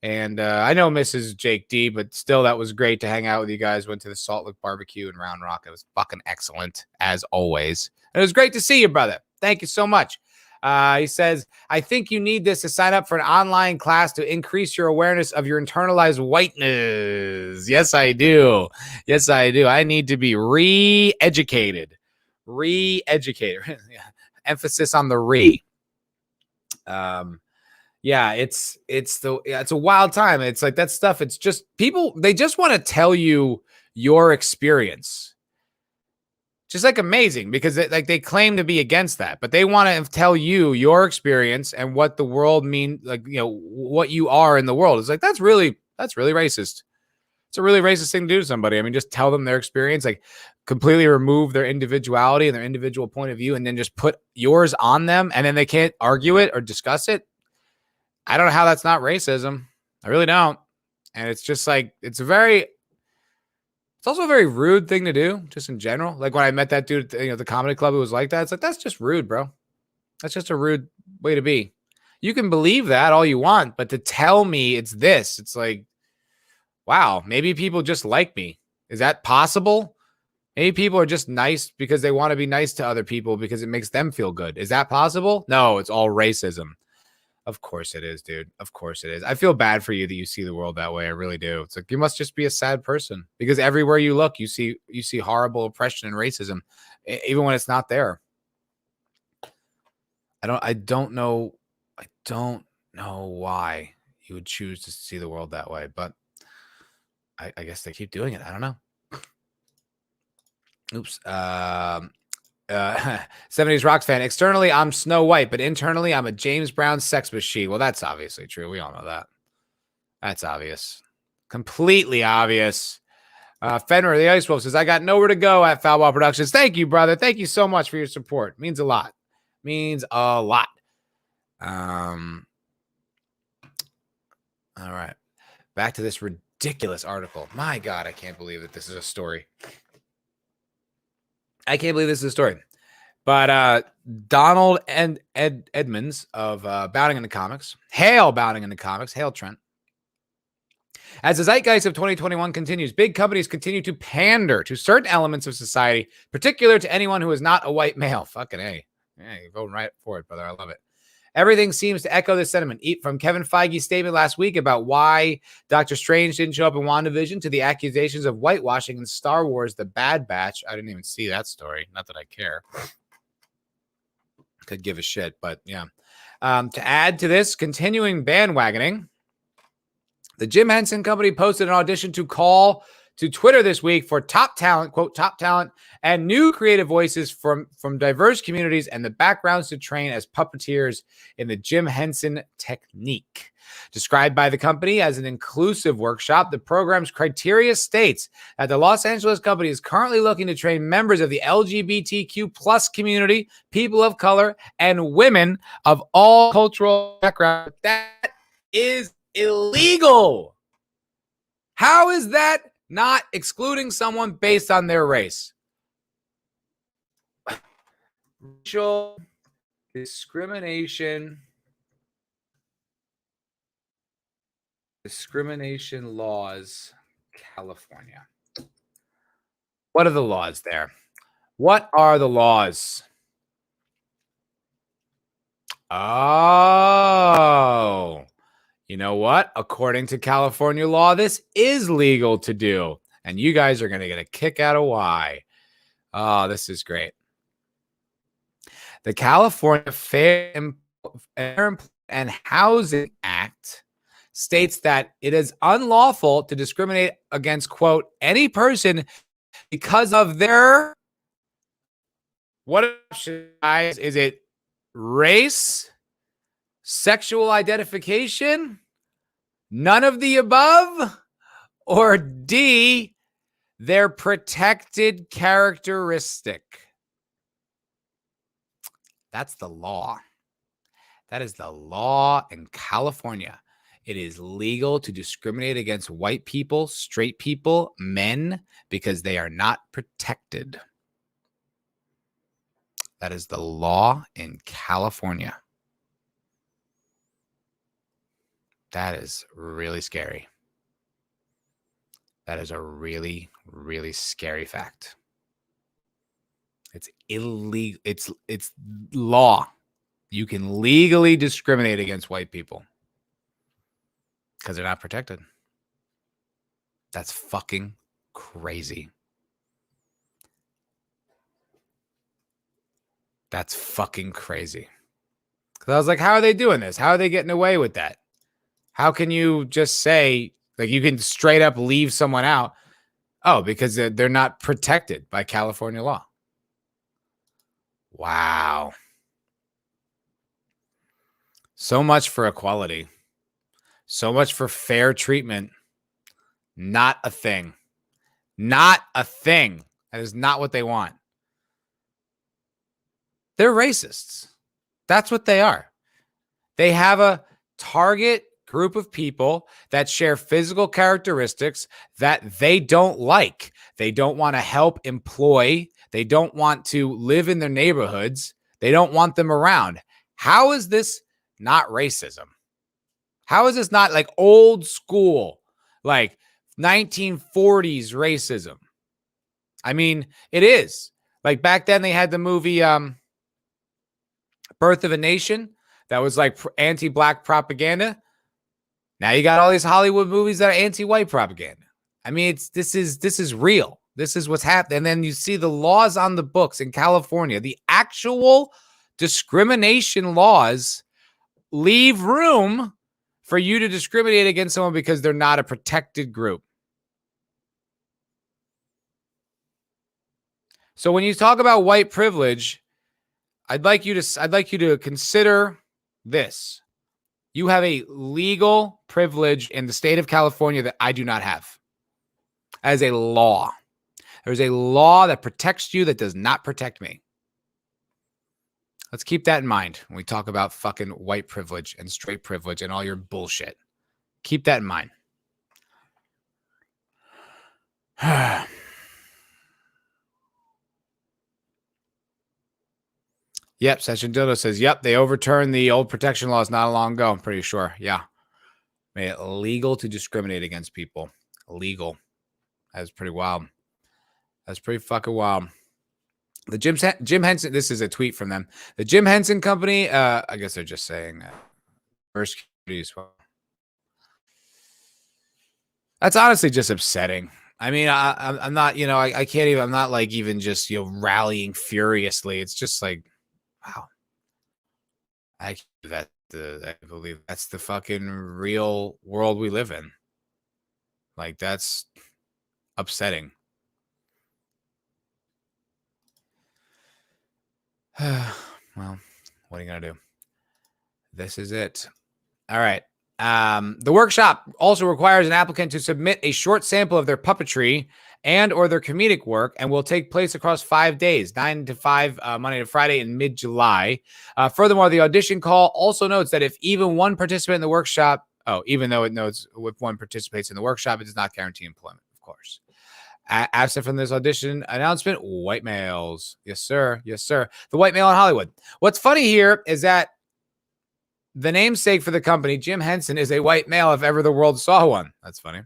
And I know Mrs. Jake D, but still, that was great to hang out with you guys. Went to the Salt Lick Barbecue in Round Rock. It was fucking excellent, as always. And it was great to see you, brother. Thank you so much. He says, I think you need this to sign up for an online class to increase your awareness of your internalized whiteness. Yes, I do. Yes, I do. I need to be re-educated. Re-educated. Emphasis on the re. Yeah, it's a wild time. It's like that stuff. It's just people, they just want to tell you your experience. Just like amazing, because they claim to be against that, but they want to tell you your experience and what the world mean, like, you know, what you are in the world. It's like, that's really racist. It's a really racist thing to do to somebody. I mean, just tell them their experience, like completely remove their individuality and their individual point of view, and then just put yours on them, and then they can't argue it or discuss it. I don't know how that's not racism. I really don't. And it's just like, it's also a very rude thing to do, just in general. Like when I met that dude at the comedy club who was like that, it's like, that's just rude, bro. That's just a rude way to be. You can believe that all you want, but to tell me it's this, it's like, wow, maybe people just like me. Is that possible? Maybe people are just nice because they want to be nice to other people because it makes them feel good. Is that possible? No, it's all racism. Of course it is, dude. Of course it is. I feel bad for you that you see the world that way. I really do. It's like you must just be a sad person because everywhere you look, you see horrible oppression and racism, even when it's not there. I don't know why you would choose to see the world that way, but I guess they keep doing it. I don't know. Oops. 70s Rocks fan. Externally, I'm Snow White, but internally, I'm a James Brown sex machine. Well, that's obviously true. We all know that. That's obvious. Completely obvious. Fenrir, the Ice Wolf, says, I got nowhere to go at Foulball Productions. Thank you, brother. Thank you so much for your support. Means a lot. Means a lot. All right. Back to this ridiculous article. My God, I can't believe that this is a story. I can't believe this is a story. But Donald and Edmonds of Bounding into Comics. Hail Bounding into Comics. Hail Trent. As the zeitgeist of 2021 continues, big companies continue to pander to certain elements of society, particular to anyone who is not a white male. Fucking A. Yeah, you're voting right for it, brother. I love it. Everything seems to echo this sentiment. From Kevin Feige's statement last week about why Doctor Strange didn't show up in WandaVision to the accusations of whitewashing in Star Wars The Bad Batch. I didn't even see that story. Not that I care. Could give a shit, but yeah. To add to this continuing bandwagoning, the Jim Henson Company posted an audition to call to Twitter this week for top talent, quote, top talent, and new creative voices from diverse communities and the backgrounds to train as puppeteers in the Jim Henson technique. Described by the company as an inclusive workshop, the program's criteria states that the Los Angeles company is currently looking to train members of the LGBTQ plus community, people of color, and women of all cultural backgrounds. That is illegal. How is that not excluding someone based on their race? Racial discrimination laws, California. What are the laws there? What are the laws? Oh, you know what? According to California law, this is legal to do. And you guys are going to get a kick out of why. Oh, this is great. The California Fair and Housing Act states that it is unlawful to discriminate against, quote, any person because of their, what is it, race, sexual identification, none of the above, or D, their protected characteristic. That's the law. That is the law in California. It is legal to discriminate against white people, straight people, men, because they are not protected. That is the law in California. That is really scary. That is a really, really scary fact. It's illegal. It's law. You can legally discriminate against white people because they're not protected. That's fucking crazy. That's fucking crazy. Because I was like, how are they doing this? How are they getting away with that? How can you just say, like, you can straight up leave someone out? Oh, because they're not protected by California law. Wow. So much for equality. So much for fair treatment. Not a thing. Not a thing. That is not what they want. They're racists. That's what they are. They have a target group of people that share physical characteristics that they don't like. They don't want to help employ. They don't want to live in their neighborhoods. They don't want them around. How is this not racism? How is this not like old school, like 1940s racism? I mean, it is. Like back then they had the movie Birth of a Nation that was like anti-black propaganda. Now you got all these Hollywood movies that are anti-white propaganda. I mean, this is real. This is what's happening. And then you see the laws on the books in California, the actual discrimination laws leave room for you to discriminate against someone because they're not a protected group. So when you talk about white privilege, I'd like you to consider this. You have a legal privilege in the state of California that I do not have. As a law. There's a law that protects you that does not protect me. Let's keep that in mind when we talk about fucking white privilege and straight privilege and all your bullshit. Keep that in mind. Yep, Session Dildo says, yep, they overturned the old protection laws not long ago. I'm pretty sure. Yeah. Made it illegal to discriminate against people. Illegal. That's pretty wild. That's pretty fucking wild. The Jim Henson, this is a tweet from them. The Jim Henson Company, I guess they're just saying first communities. That's honestly just upsetting. I mean, I'm not, I can't even, I'm not like even just, rallying furiously. It's just like, wow. I believe that's the fucking real world we live in. Like, that's upsetting. Well, what are you going to do? This is it. All right. The workshop also requires an applicant to submit a short sample of their puppetry and or their comedic work and will take place across 5 days, 9 to 5, Monday to Friday in mid-July. Furthermore, the audition call also notes that if even one participant in the workshop, even though it notes if one participates in the workshop, it does not guarantee employment, of course. Absent from this audition announcement, white males. Yes, sir. Yes, sir. The white male in Hollywood. What's funny here is that the namesake for the company, Jim Henson, is a white male if ever the world saw one. That's funny.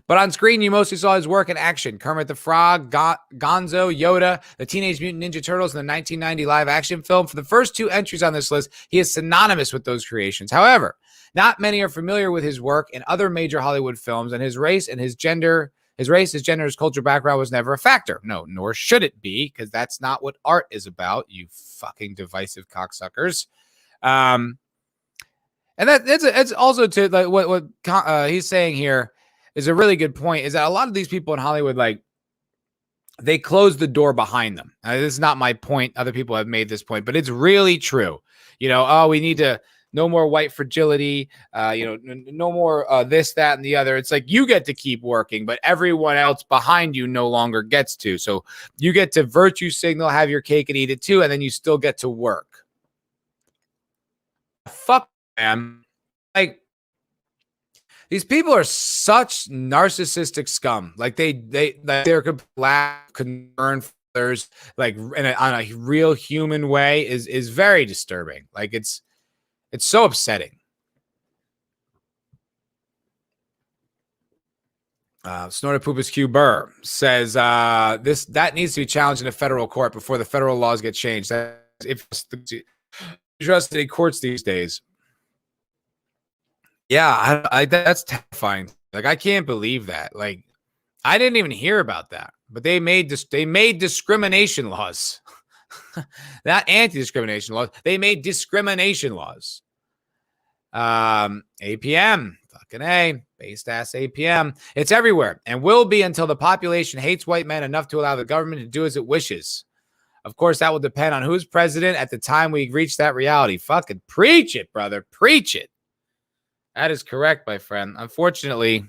But on screen, you mostly saw his work in action. Kermit the Frog, Gonzo, Yoda, the Teenage Mutant Ninja Turtles, and the 1990 live-action film. For the first 2 entries on this list, he is synonymous with those creations. However, not many are familiar with his work in other major Hollywood films, and his race, his gender, his cultural background was never a factor. No, nor should it be, because that's not what art is about, you fucking divisive cocksuckers. And it's also to like what he's saying here is a really good point, is that a lot of these people in Hollywood, like, they close the door behind them. This is not my point. Other people have made this point, but it's really true. We need to no more white fragility, no more this, that, and the other. It's like you get to keep working, but everyone else behind you no longer gets to. So you get to virtue signal, have your cake and eat it too, and then you still get to work. Fuck them. Like, these people are such narcissistic scum. Like they're concerned for others, like on a real human way is very disturbing. Like it's so upsetting. Snorted Poopus Q Burr says that needs to be challenged in a federal court before the federal laws get changed. If trust in courts these days. Yeah, I that's terrifying. Like, I can't believe that. Like, I didn't even hear about that. But they made discrimination laws. Not anti-discrimination laws. They made discrimination laws. APM, fucking A, based ass APM. It's everywhere and will be until the population hates white men enough to allow the government to do as it wishes. Of course, that will depend on who's president at the time we reach that reality. Fucking preach it, brother. Preach it. That is correct, my friend. Unfortunately,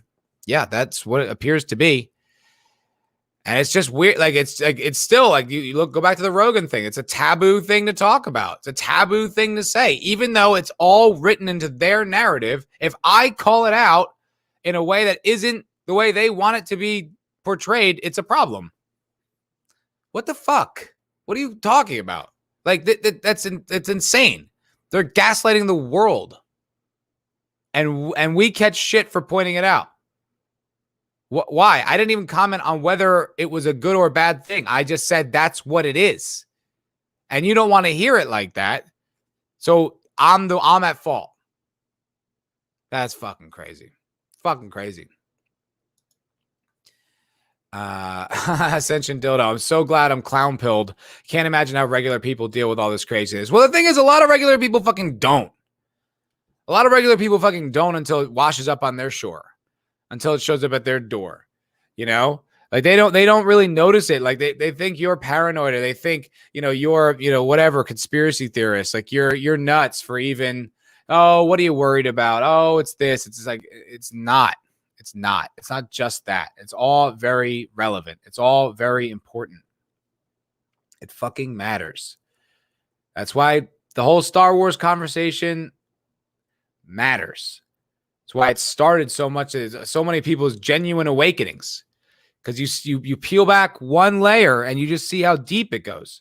yeah, that's what it appears to be. And it's just weird. Like, it's still like you go back to the Rogan thing. It's a taboo thing to talk about. It's a taboo thing to say, even though it's all written into their narrative. If I call it out in a way that isn't the way they want it to be portrayed, it's a problem. What the fuck? What are you talking about? Like, it's insane. They're gaslighting the world. And we catch shit for pointing it out. Why? I didn't even comment on whether it was a good or bad thing. I just said that's what it is. And you don't want to hear it like that. So I'm at fault. That's fucking crazy. Fucking crazy. Ascension Dildo. I'm so glad I'm clown pilled. Can't imagine how regular people deal with all this craziness. Well, the thing is, a lot of regular people fucking don't. A lot of regular people fucking don't until it washes up on their shore, until it shows up at their door. You know, like they don't really notice it. Like they think you're paranoid, or they think, you're, whatever, conspiracy theorist. Like you're nuts for even, oh, what are you worried about? Oh, it's this. It's like, it's not. It's not. It's not just that. It's all very relevant. It's all very important. It fucking matters. That's why the whole Star Wars conversation matters. That's why it started so much, so many people's genuine awakenings. Because you peel back one layer and you just see how deep it goes.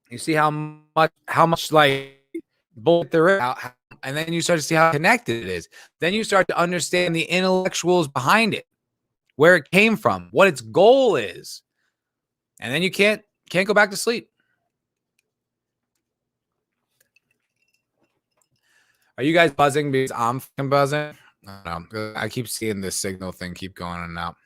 You see how much like bullshit there is. And then you start to see how connected it is. Then you start to understand the intellectuals behind it, where it came from, what its goal is. And then you can't go back to sleep. Are you guys buzzing because I'm fucking buzzing? I don't know. I keep seeing this signal thing keep going in and out.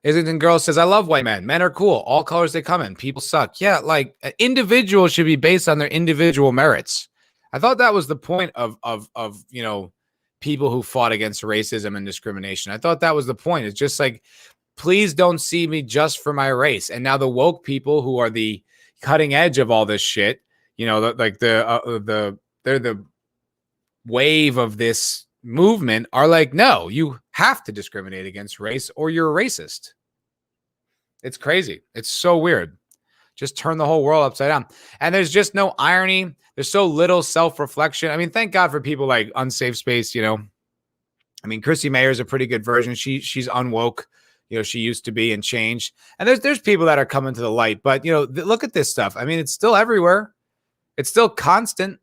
Islington Girl says, I love white men. Men are cool. All colors they come in. People suck. Yeah, like individuals should be based on their individual merits. I thought that was the point of people who fought against racism and discrimination. I thought that was the point. It's just like, please don't see me just for my race. And now the woke people who are the cutting edge of all this shit, they're the wave of this movement, are like, no, you have to discriminate against race or you're a racist. It's crazy. It's so weird. Just turn the whole world upside down. And there's just no irony. There's so little self-reflection. I mean, thank God for people like Unsafe Space, I mean, Chrissy Mayer is a pretty good version. She's unwoke. She used to be and changed. And there's people that are coming to the light. But, look at this stuff. I mean, it's still everywhere. It's still constant.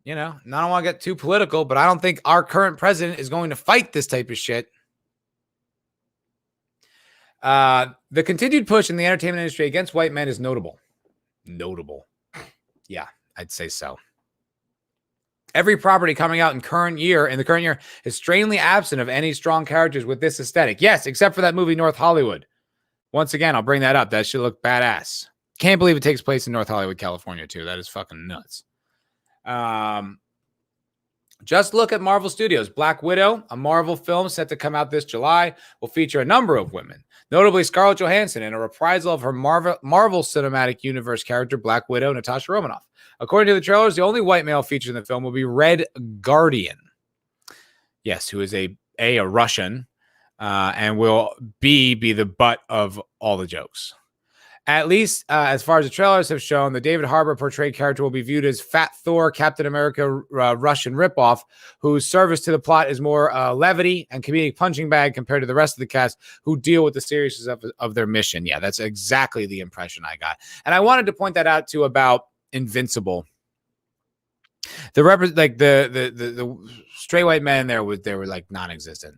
And I don't want to get too political, but I don't think our current president is going to fight this type of shit. The continued push in the entertainment industry against white men is notable. Notable. Yeah, I'd say so. Every property coming out in the current year is strangely absent of any strong characters with this aesthetic. Yes, except for that movie North Hollywood. Once again, I'll bring that up. That should look badass. Can't believe it takes place in North Hollywood, California, too. That is fucking nuts. Just look at Marvel Studios. Black Widow, a Marvel film set to come out this July, will feature a number of women, notably Scarlett Johansson in a reprisal of her Marvel Cinematic Universe character, Black Widow, Natasha Romanoff. According to the trailers, the only white male featured in the film will be Red Guardian. Yes, who is a Russian, and will be the butt of all the jokes. At least as far as the trailers have shown, the David Harbour portrayed character will be viewed as Fat Thor, Captain America Russian ripoff, whose service to the plot is more levity and comedic punching bag compared to the rest of the cast who deal with the seriousness of their mission. Yeah, that's exactly the impression I got. And I wanted to point that out too about Invincible. The straight white men they were like non-existent.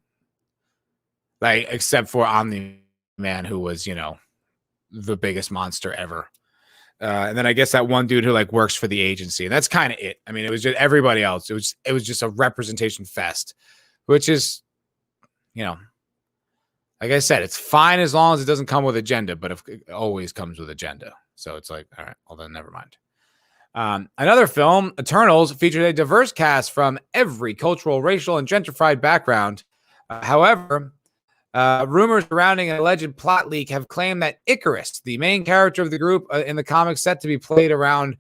Like, except for Omni-Man, who was, the biggest monster ever. And then I guess that one dude who like works for the agency. And that's kind of it. I mean, it was just everybody else. It was just a representation fest, which is, like I said, it's fine as long as it doesn't come with agenda, but it always comes with agenda. So it's like, all right, well then never mind. Another film, Eternals, featured a diverse cast from every cultural, racial, and gentrified background. However, rumors surrounding an alleged plot leak have claimed that Icarus, the main character of the group in the comics set to be played around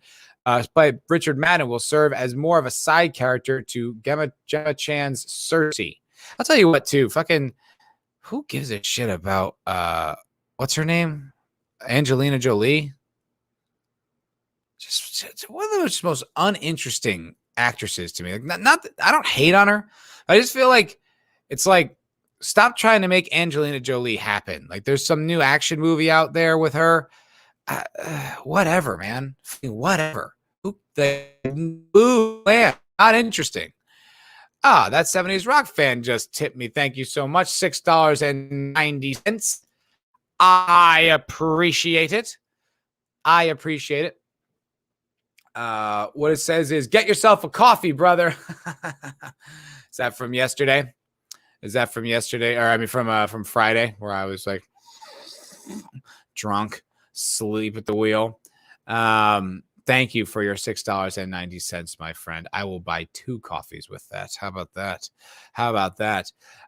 by Richard Madden, will serve as more of a side character to Gemma Chan's Cersei. I'll tell you what, too. Fucking, who gives a shit about, what's her name? Angelina Jolie? Just one of the most uninteresting actresses to me. Like, not I don't hate on her. I just feel like it's like, stop trying to make Angelina Jolie happen. Like, there's some new action movie out there with her. whatever, man. Whatever. Man, not interesting. That 70s rock fan just tipped me. Thank you so much. $6.90. I appreciate it. What it says is, get yourself a coffee, brother. Is that from yesterday? Or I mean, from Friday, where I was like drunk, sleep at the wheel. Thank you for your $6.90, my friend. I will buy 2 coffees with that. How about that?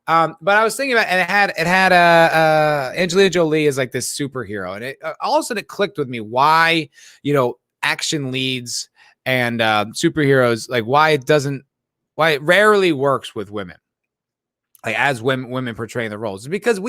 But I was thinking about, and it had Angelina Jolie is like this superhero, and it all of a sudden it clicked with me why, action leads and superheroes, like why it rarely works with women, like as women portraying the roles, because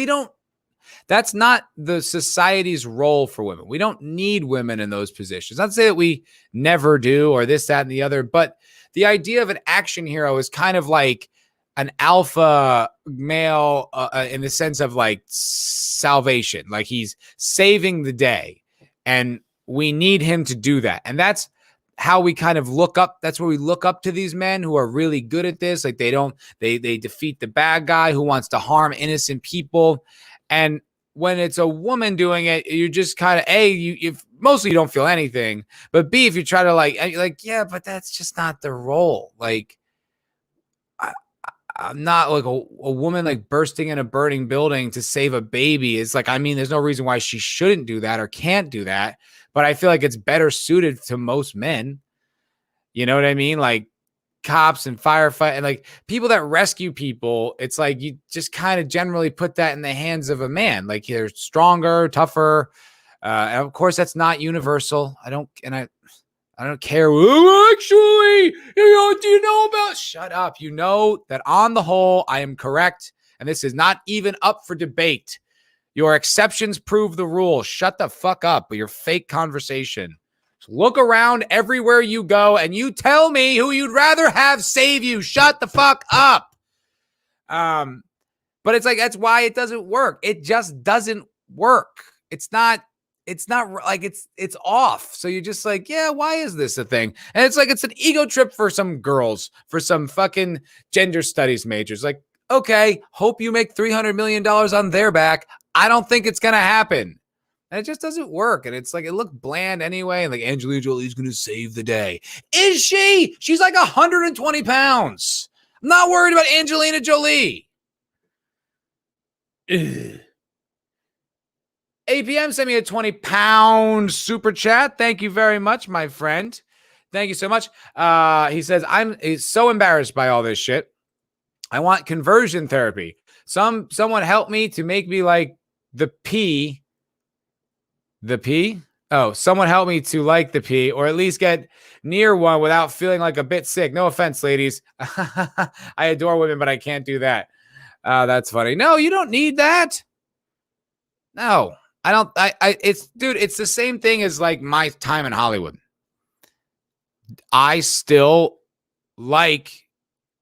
that's not the society's role for women. We don't need women in those positions. Not to say that we never do, or this, that, and the other, but the idea of an action hero is kind of like an alpha male in the sense of like salvation, like he's saving the day, and we need him to do that. And that's how we kind of look up. That's where we look up to these men who are really good at this. Like they defeat the bad guy who wants to harm innocent people. And when it's a woman doing it, you just kind of, if mostly you don't feel anything, but B, if you try to like, yeah, but that's just not the role. Like, I'm not like a woman like bursting in a burning building to save a baby. It's like, I mean, there's no reason why she shouldn't do that or can't do that, but I feel like it's better suited to most men. You know what I mean? Like cops and firefight and like people that rescue people, it's like you just kind of generally put that in the hands of a man. Like they're stronger, tougher. And of course, that's not universal. I don't care. Well, actually, do you know about? Shut up. You know that on the whole, I am correct, and this is not even up for debate. Your exceptions prove the rule. Shut the fuck up with your fake conversation. Look around everywhere you go and you tell me who you'd rather have save you. Shut the fuck up. But it's like, that's why it doesn't work. It just doesn't work. It's not like it's off. So you're just like, yeah, why is this a thing? And it's like, it's an ego trip for some girls, for some fucking gender studies majors. Like, okay, hope you make $300 million on their back. I don't think it's going to happen. And it just doesn't work. And it's like, it looked bland anyway. And like, Angelina Jolie's going to save the day. Is she? She's like 120 pounds. I'm not worried about Angelina Jolie. Ugh. APM sent me a 20-pound super chat. Thank you very much, my friend. Thank you so much. He says, he's so embarrassed by all this shit. I want conversion therapy. Someone help me to make me like the P. The P? Oh, someone help me to like the P, or at least get near one without feeling like a bit sick. No offense, ladies. I adore women, but I can't do that. That's funny. No, you don't need that. No, I don't. It's the same thing as like my time in Hollywood. I still like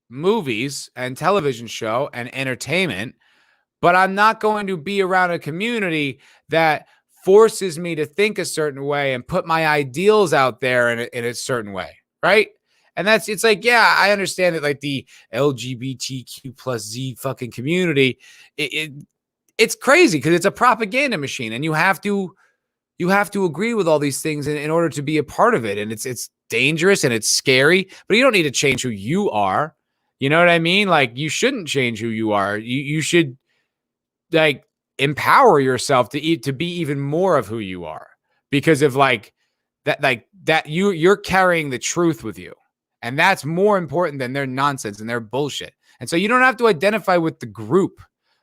movies and television show and entertainment, but I'm not going to be around a community that forces me to think a certain way and put my ideals out there in a certain way, right? And it's like, yeah, I understand that like the LGBTQ plus Z fucking community, it's crazy because it's a propaganda machine, and you have to agree with all these things in order to be a part of it. And it's dangerous and it's scary, but you don't need to change who you are. You know what I mean? Like, you shouldn't change who you are. You should like empower yourself to be even more of who you are, because of like that you're carrying the truth with you, and that's more important than their nonsense and their bullshit. And so you don't have to identify with the group,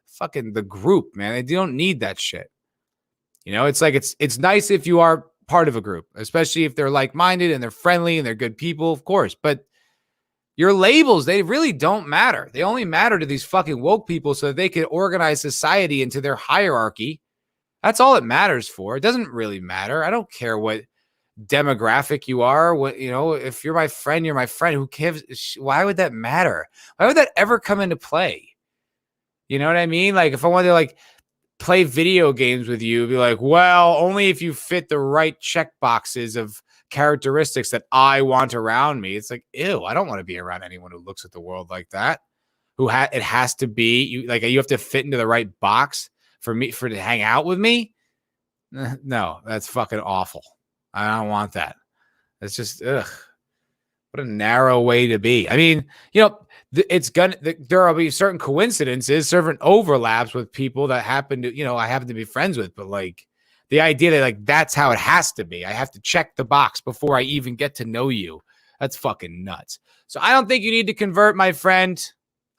fucking the group, man. They don't need that shit. You know, it's like it's nice if you are part of a group, especially if they're like-minded and they're friendly and they're good people, of course. But your labels, they really don't matter. They only matter to these fucking woke people so that they can organize society into their hierarchy. That's all it matters for. It doesn't really matter. I don't care what demographic you are. What, you know, if you're my friend, you're my friend. Who cares? Why would that matter? Why would that ever come into play? You know what I mean? Like, if I wanted to like play video games with you, be like, well, only if you fit the right check boxes of characteristics that I want around me. It's like, ew, I don't want to be around anyone who looks at the world like that. It has to be you, like you have to fit into the right box for to hang out with me. No, that's fucking awful. I don't want that. It's just ugh. What a narrow way to be. I mean, you know, there will be certain coincidences, certain overlaps with people that happen to, you know, I happen to be friends with, but like the idea that like that's how it has to be. I have to check the box before I even get to know you. That's fucking nuts. So I don't think you need to convert, my friend.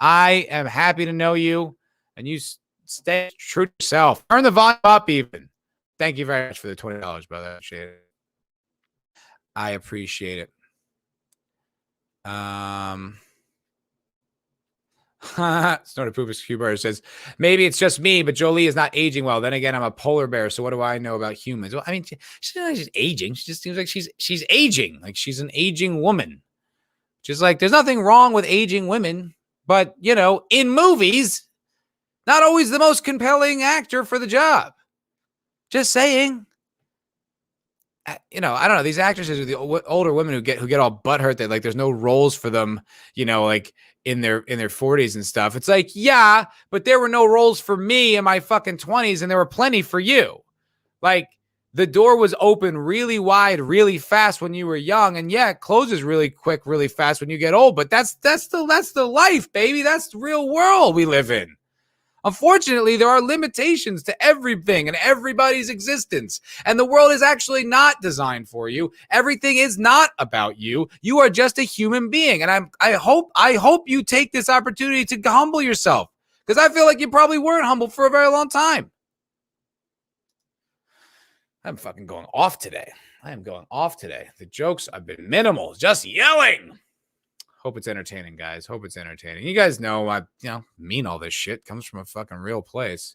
I am happy to know you, and you stay true to yourself. Turn the volume up even. Thank you very much for the $20, brother. I appreciate it. Snorted Poopus Cuber says, maybe it's just me, but Jolie is not aging well. Then again, I'm a polar bear, so what do I know about humans? Well, I mean, she's not like she's aging. She just seems like she's aging. Like she's an aging woman. Just like there's nothing wrong with aging women, but you know, in movies, not always the most compelling actor for the job. Just saying. You know, I don't know. These actresses are the older women who get all butthurt that like there's no roles for them, you know, like in their 40s and stuff. It's like, yeah, but there were no roles for me in my fucking 20s and there were plenty for you. Like the door was open really wide, really fast when you were young, and yeah, it closes really quick, really fast when you get old, but that's the life, baby. That's the real world we live in. Unfortunately, there are limitations to everything and everybody's existence. And the world is actually not designed for you. Everything is not about you. You are just a human being. And I hope you take this opportunity to humble yourself. Because I feel like you probably weren't humble for a very long time. I'm fucking going off today. I am going off today. The jokes have been minimal. Just yelling. Hope it's entertaining, guys. Hope it's entertaining. You guys know I, mean all this shit. Comes from a fucking real place.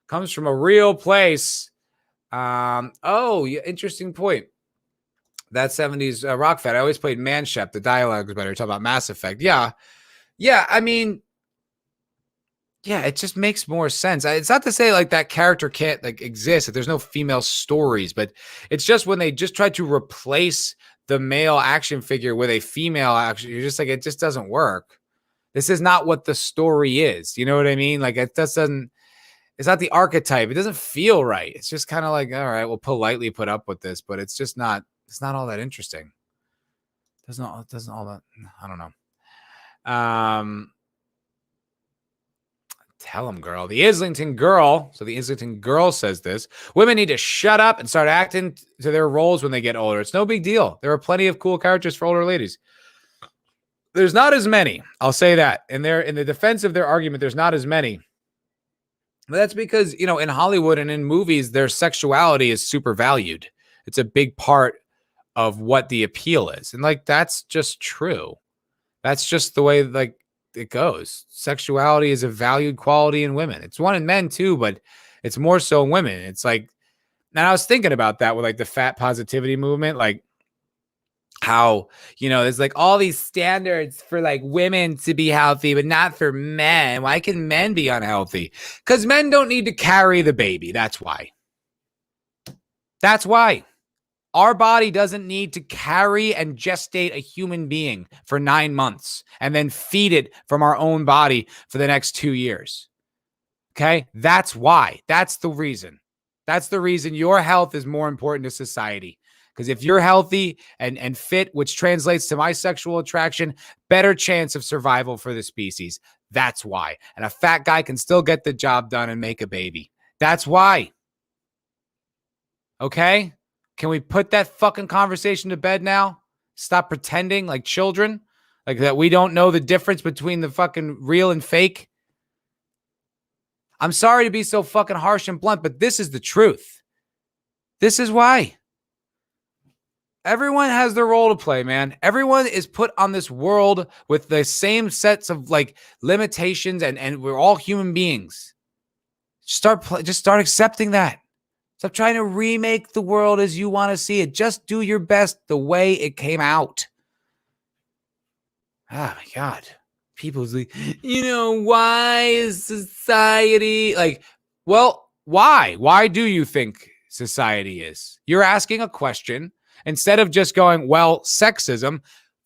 Comes from a real place. Yeah, interesting point. That 70s rock fan. I always played Manshep. The dialogue was better. Talk about Mass Effect. Yeah. I mean, yeah, it just makes more sense. It's not to say like that character can't like exist. That there's no female stories, but it's just when they just try to replace the male action figure with a female action, you're just like, it just doesn't work. This is not what the story is. You know what I mean? Like it just doesn't, it's not the archetype. It doesn't feel right. It's just kind of like, all right, we'll politely put up with this, but it's just not, it's not all that interesting. It doesn't all that, I don't know. Tell him, girl. The Islington girl. So the Islington girl says this. Women need to shut up and start acting to their roles when they get older. It's no big deal. There are plenty of cool characters for older ladies. There's not as many. I'll say that. In the defense of their argument, there's not as many. But that's because, in Hollywood and in movies, their sexuality is super valued. It's a big part of what the appeal is. And like, that's just true. That's just the way, like, it goes. Sexuality is a valued quality in women. It's one in men too, but it's more so in women. It's like, and I was thinking about that with like the fat positivity movement, like how, there's like all these standards for like women to be healthy, but not for men. Why can men be unhealthy? Because men don't need to carry the baby. That's why. Our body doesn't need to carry and gestate a human being for 9 months and then feed it from our own body for the next 2 years. Okay? That's why. That's the reason. That's the reason your health is more important to society. Because if you're healthy and fit, which translates to my sexual attraction, better chance of survival for the species. That's why. And a fat guy can still get the job done and make a baby. That's why. Okay? Can we put that fucking conversation to bed now? Stop pretending like children, like that we don't know the difference between the fucking real and fake. I'm sorry to be so fucking harsh and blunt, but this is the truth. This is why. Everyone has their role to play, man. Everyone is put on this world with the same sets of like limitations, and we're all human beings. Just start accepting that. Stop trying to remake the world as you want to see it. Just do your best the way it came out. Oh my God. People's like, why is society like, well, Why? Why do you think society is? You're asking a question instead of just going, well, sexism.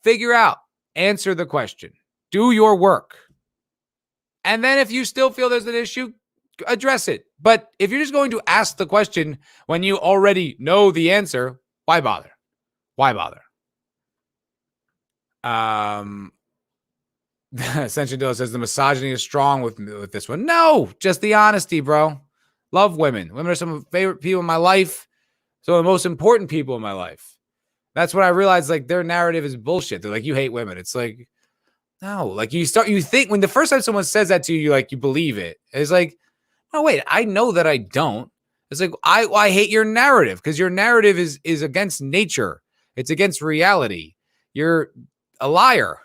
Figure out, answer the question, do your work. And then if you still feel there's an issue, address it. But if you're just going to ask the question when you already know the answer, why bother? Why bother? Ascension Dilla says the misogyny is strong with this one. No, just the honesty, bro. Love women. Women are some of my favorite people in my life. Some of the most important people in my life. That's when I realized, like, their narrative is bullshit. They're like, you hate women. It's like, no. Like, you think when the first time someone says that to you, you believe it. It's like, no, wait, I know that I don't. It's like, I hate your narrative because your narrative is against nature. It's against reality. You're a liar.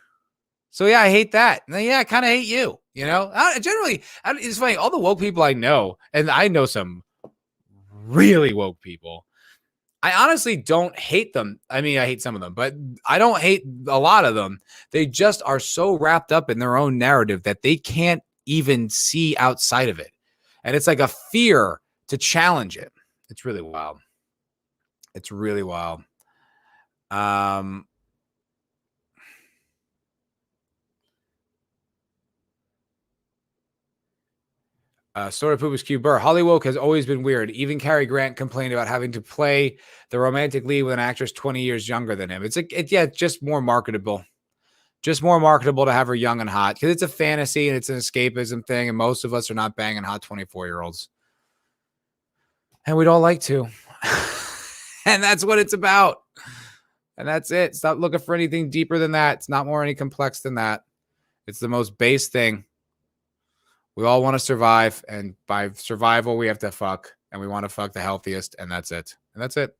So yeah, I hate that. And yeah, I kind of hate you. Generally, it's funny. All the woke people I know, and I know some really woke people, I honestly don't hate them. I mean, I hate some of them, but I don't hate a lot of them. They just are so wrapped up in their own narrative that they can't even see outside of it. And it's like a fear to challenge it. It's really wild. It's really wild. Story of Poopus Q Burr. Hollywood has always been weird. Even Cary Grant complained about having to play the romantic lead with an actress 20 years younger than him. It's just more marketable. Just more marketable to have her young and hot because it's a fantasy and it's an escapism thing. And most of us are not banging hot 24-year-olds. And we don't like to. And that's what it's about. And that's it. Stop looking for anything deeper than that. It's not more any complex than that. It's the most base thing. We all want to survive, and by survival, we have to fuck, and we want to fuck the healthiest, and that's it. And that's it.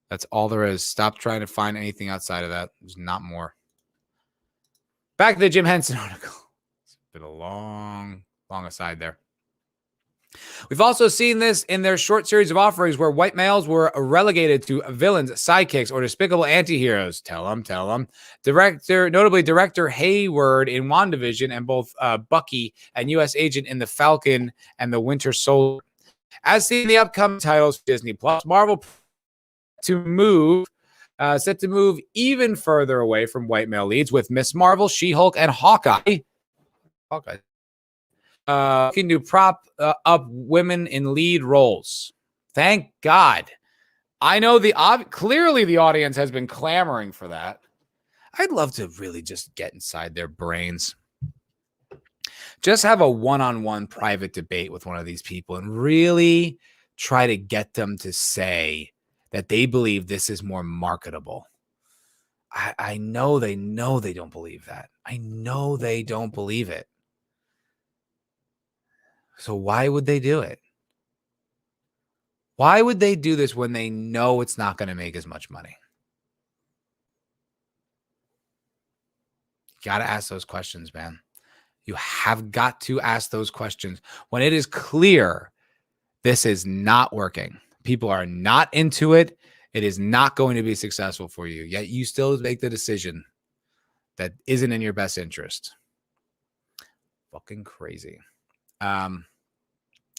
That's all there is. Stop trying to find anything outside of that. There's not more. Back to the Jim Henson article. It's been a long aside there. We've also seen this in their short series of offerings where white males were relegated to villains, sidekicks, or despicable antiheroes. Tell them. Notably Director Hayward in WandaVision and both Bucky and U.S. Agent in The Falcon and the Winter Soldier. As seen in the upcoming titles for Disney Plus, Marvel set to move even further away from white male leads with Miss Marvel, She-Hulk, and Hawkeye. Looking to prop up women in lead roles. Thank God. I know clearly the audience has been clamoring for that. I'd love to really just get inside their brains. Just have a one-on-one private debate with one of these people and really try to get them to say that they believe this is more marketable. I know they don't believe that. I know they don't believe it. So why would they do it? Why would they do this when they know it's not going to make as much money? You got to ask those questions, man. You have got to ask those questions when it is clear this is not working. People are not into it. It is not going to be successful for you. Yet you still make the decision that isn't in your best interest. Fucking crazy.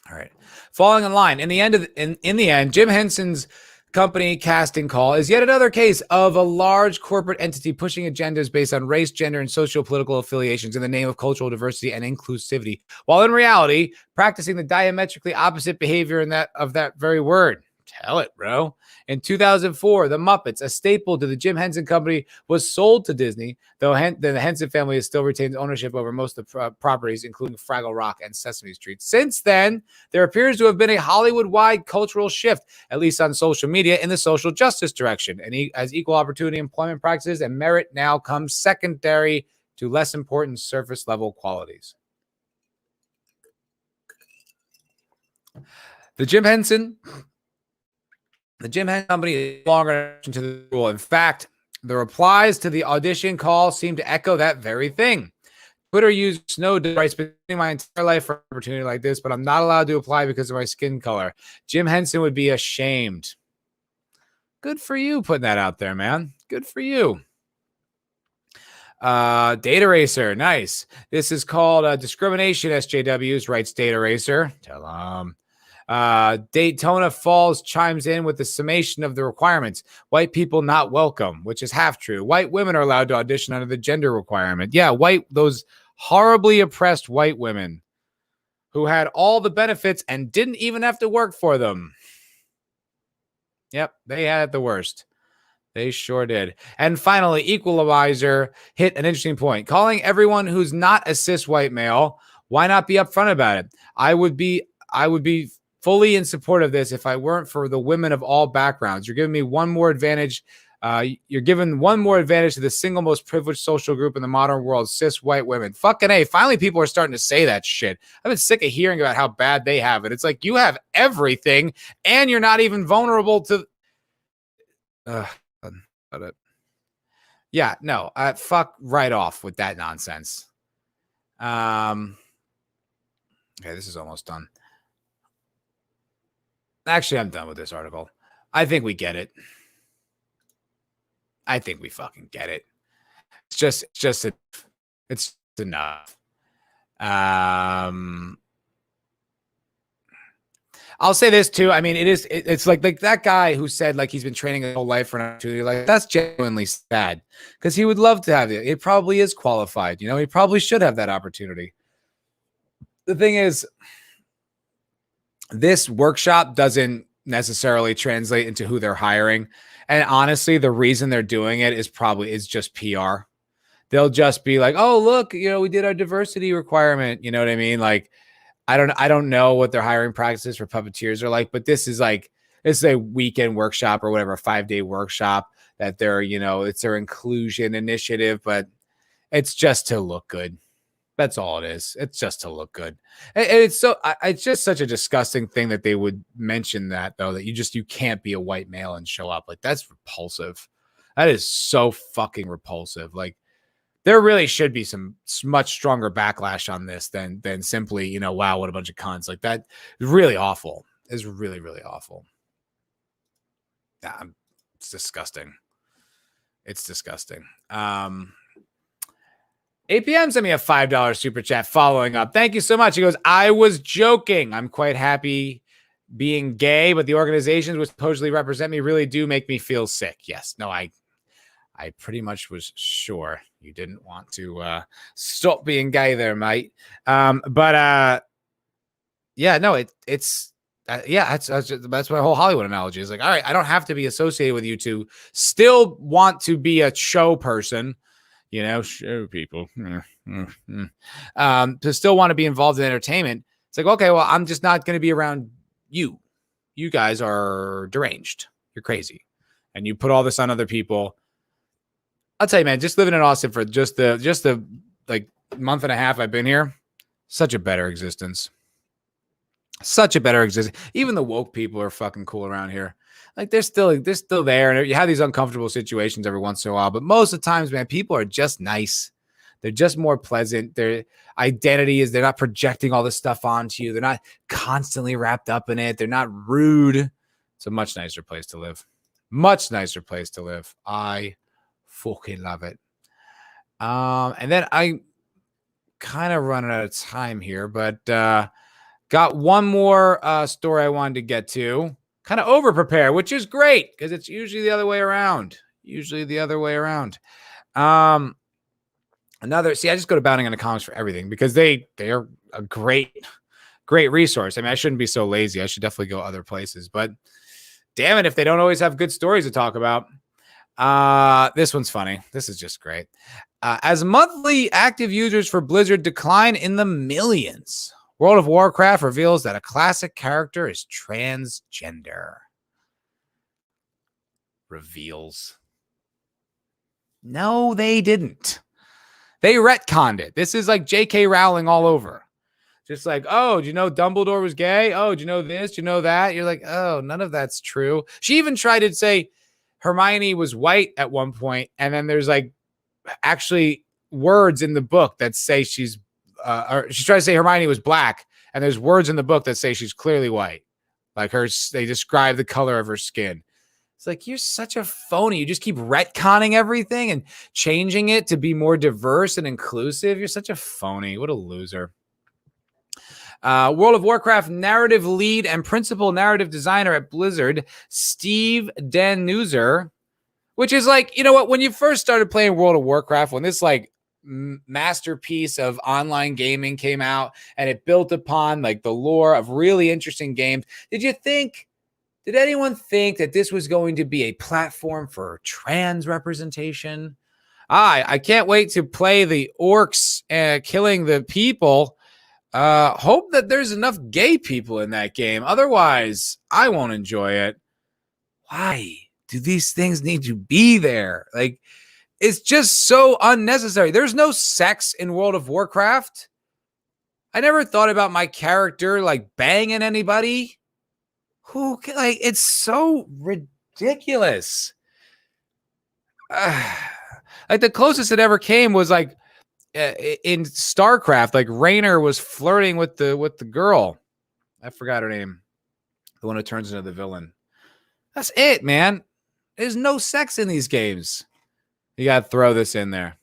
All right. Falling in line. In the end, Jim Henson's company casting call is yet another case of a large corporate entity pushing agendas based on race, gender, and socio-political affiliations in the name of cultural diversity and inclusivity, while in reality, practicing the diametrically opposite behavior of that very word. Tell it, bro. In 2004, The Muppets, a staple to the Jim Henson Company, was sold to Disney, though the Henson family has still retained ownership over most of the properties, including Fraggle Rock and Sesame Street. Since then, there appears to have been a Hollywood-wide cultural shift, at least on social media, in the social justice direction, and as equal opportunity employment practices and merit now comes secondary to less important surface-level qualities. The Jim Henson Company is no longer to the rule. In fact, the replies to the audition call seem to echo that very thing. Twitter user Snow writes, "Been my entire life for an opportunity like this, but I'm not allowed to apply because of my skin color. Jim Henson would be ashamed." Good for you putting that out there, man. Good for you. Data Racer, nice. This is called discrimination, SJWs, writes Data Racer. Tell them. Daytona Falls chimes in with the summation of the requirements. White people not welcome, which is half true. White women are allowed to audition under the gender requirement. Yeah, those horribly oppressed white women who had all the benefits and didn't even have to work for them. Yep, they had it the worst. They sure did. And finally, Equalizer hit an interesting point. Calling everyone who's not a cis white male, why not be upfront about it? I would be fully in support of this if I weren't for the women of all backgrounds. You're giving me one more advantage. You're giving one more advantage to the single most privileged social group in the modern world, cis white women. Fucking A. Finally, people are starting to say that shit. I've been sick of hearing about how bad they have it. It's like you have everything and you're not even vulnerable to... Yeah, no, fuck right off with that nonsense. Okay, this is almost done. Actually, I'm done with this article. I think we get it. I think we fucking get it. It's enough. I'll say this too. I mean, it's like that guy who said like he's been training his whole life for an opportunity. Like that's genuinely sad because he would love to have it. It probably is qualified. You know, he probably should have that opportunity. The thing is, this workshop doesn't necessarily translate into who they're hiring. And honestly, the reason they're doing it is just PR. They'll just be like, oh, look, you know, we did our diversity requirement. You know what I mean? Like, I don't know what their hiring practices for puppeteers are like, but this is a weekend workshop or whatever, a 5-day workshop that it's their inclusion initiative, but it's just to look good. That's all it is. It's just to look good. And it's just such a disgusting thing that they would mention that though, that you can't be a white male and show up. Like that's repulsive. That is so fucking repulsive. Like, there really should be some much stronger backlash on this than simply, wow, what a bunch of cons. Like that is really awful. It's really, really awful. Yeah, it's disgusting. It's disgusting. APM sent me a $5 super chat following up. Thank you so much. He goes, I was joking. I'm quite happy being gay, but the organizations which supposedly represent me really do make me feel sick. Yes. No, I pretty much was sure you didn't want to stop being gay there, mate. But that's my whole Hollywood analogy. Is like, all right, I don't have to be associated with you to still want to be a show person, show people, to still want to be involved in entertainment. It's like, okay, well, I'm just not going to be around you. You guys are deranged. You're crazy. And you put all this on other people. I'll tell you, man, just living in Austin for just the like month and a half I've been here, such a better existence. Such a better existence. Even the woke people are fucking cool around here. Like they're still there. And you have these uncomfortable situations every once in a while, but most of the times, man, people are just nice. They're just more pleasant. Their identity is they're not projecting all this stuff onto you. They're not constantly wrapped up in it. They're not rude. It's a much nicer place to live. Much nicer place to live. I fucking love it. And then I kind of running out of time here, but got one more story I wanted to get to. Kind of over prepare, which is great because it's usually the other way around. I just go to Bounding on the Comics for everything because they are a great resource. I mean, I shouldn't be so lazy. I should definitely go other places, but damn it if they don't always have good stories to talk about. This one's funny. This is just great. As monthly active users for Blizzard decline in the millions, World of Warcraft reveals that a classic character is transgender. Reveals. No, they didn't. They retconned it. This is like J.K. Rowling all over. Just like, oh, do you know Dumbledore was gay? Oh, do you know this? Do you know that? You're like, oh, none of that's true. She even tried to say Hermione was white at one point, and then there's like actually words in the book that say she's or she's trying to say Hermione was black, and there's words in the book that say she's clearly white. Like they describe the color of her skin. It's like, you're such a phony. You just keep retconning everything and changing it to be more diverse and inclusive. You're such a phony. What a loser. World of Warcraft narrative lead and principal narrative designer at Blizzard, Steve Danuser, which is like, you know what? When you first started playing World of Warcraft, when this like masterpiece of online gaming came out and it built upon like the lore of really interesting games, did anyone think that this was going to be a platform for trans representation? I can't wait to play the orcs killing the people. Hope that there's enough gay people in that game. Otherwise, I won't enjoy it. Why do these things need to be there? Like, it's just so unnecessary. There's no sex in World of Warcraft. I never thought about my character like banging anybody. It's so ridiculous. Like the closest it ever came was like in StarCraft, like Raynor was flirting with the girl. I forgot her name. The one who turns into the villain. That's it, man. There's no sex in these games. You got to throw this in there.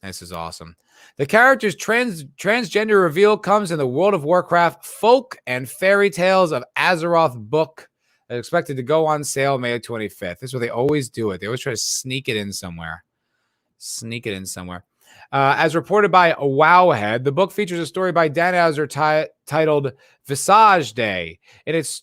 This is awesome. The character's transgender reveal comes in the World of Warcraft Folk and Fairy Tales of Azeroth book. It's expected to go on sale May 25th. This is what they always do it. They always try to sneak it in somewhere. As reported by Wowhead, the book features a story by Dan Hauser titled Visage Day. It's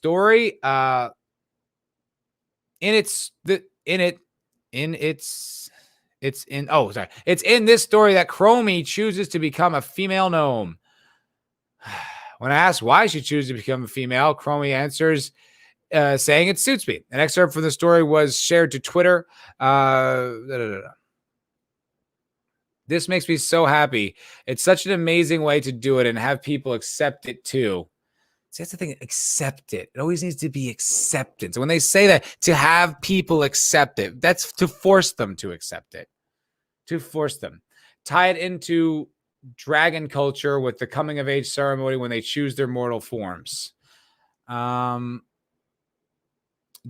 in this story that Chromie chooses to become a female gnome. When I asked why she chooses to become a female, Chromie answers, saying it suits me. An excerpt from the story was shared to Twitter. This makes me so happy. It's such an amazing way to do it and have people accept it too. See, that's the thing, accept it. It always needs to be acceptance. When they say that, to have people accept it, that's to force them to accept it. To force them. Tie it into dragon culture with the coming of age ceremony when they choose their mortal forms.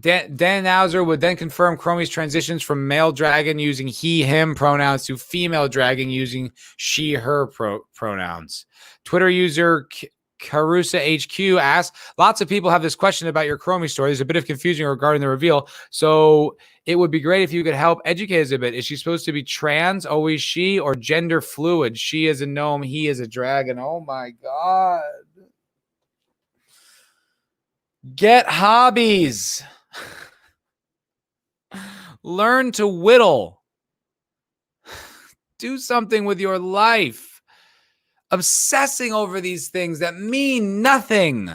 Dan Hauser would then confirm Chromie's transitions from male dragon using he, him pronouns to female dragon using she, her pronouns. Twitter user Carusa HQ asks, lots of people have this question about your Chromie story. There's a bit of confusion regarding the reveal. So it would be great if you could help educate us a bit. Is she supposed to be trans, always she, or gender fluid? She is a gnome, he is a dragon. Oh my God. Get hobbies. Learn to whittle. Do something with your life. Obsessing over these things that mean nothing.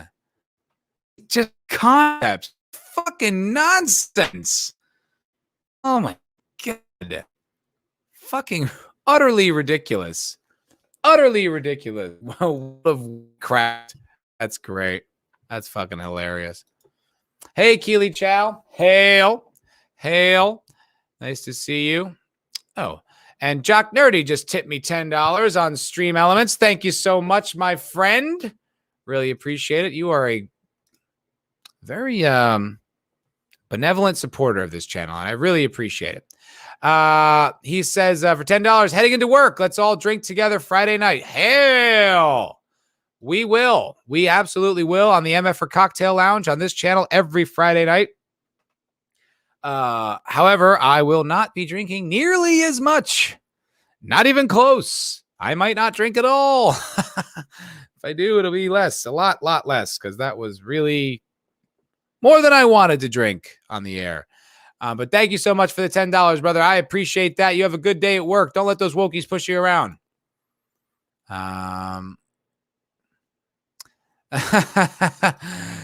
Just concepts. Fucking nonsense. Oh my God. Fucking utterly ridiculous. Utterly ridiculous. World of Warcraft. That's great. That's fucking hilarious. Hey, Keely Chow. Hail. Nice to see you. Oh, and Jock Nerdy just tipped me $10 on Stream Elements. Thank you so much, my friend. Really appreciate it. You are a very benevolent supporter of this channel, and I really appreciate it. He says, for $10, heading into work, let's all drink together Friday night. Hell, we will. We absolutely will on the MFer Cocktail Lounge on this channel every Friday night. However, I will not be drinking nearly as much. Not even close. I might not drink at all. If I do, it'll be less, a lot less, because that was really more than I wanted to drink on the air. But thank you so much for the $10, brother. I appreciate that. You have a good day at work. Don't let those wokies push you around.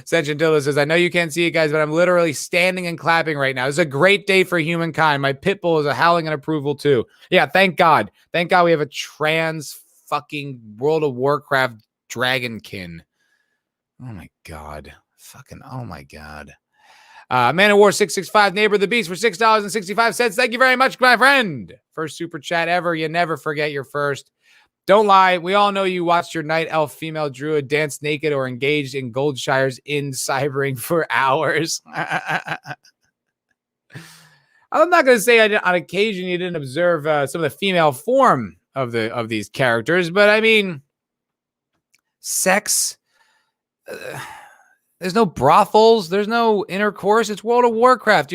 Sentient says, I know you can't see it, guys, but I'm literally standing and clapping right now. It's a great day for humankind. My pit bull is a howling in approval too. Yeah, thank God. Thank God we have a trans fucking World of Warcraft dragonkin. Oh my God. Fucking, oh my God. Man of War 665, Neighbor of the Beast for $6.65. Thank you very much, my friend. First super chat ever. You never forget your first. Don't lie. We all know you watched your night elf female druid dance naked or engaged in Goldshires in cybering for hours. I'm not going to say on occasion you didn't observe some of the female form of these characters, but I mean, sex there's no brothels, there's no intercourse. It's World of Warcraft.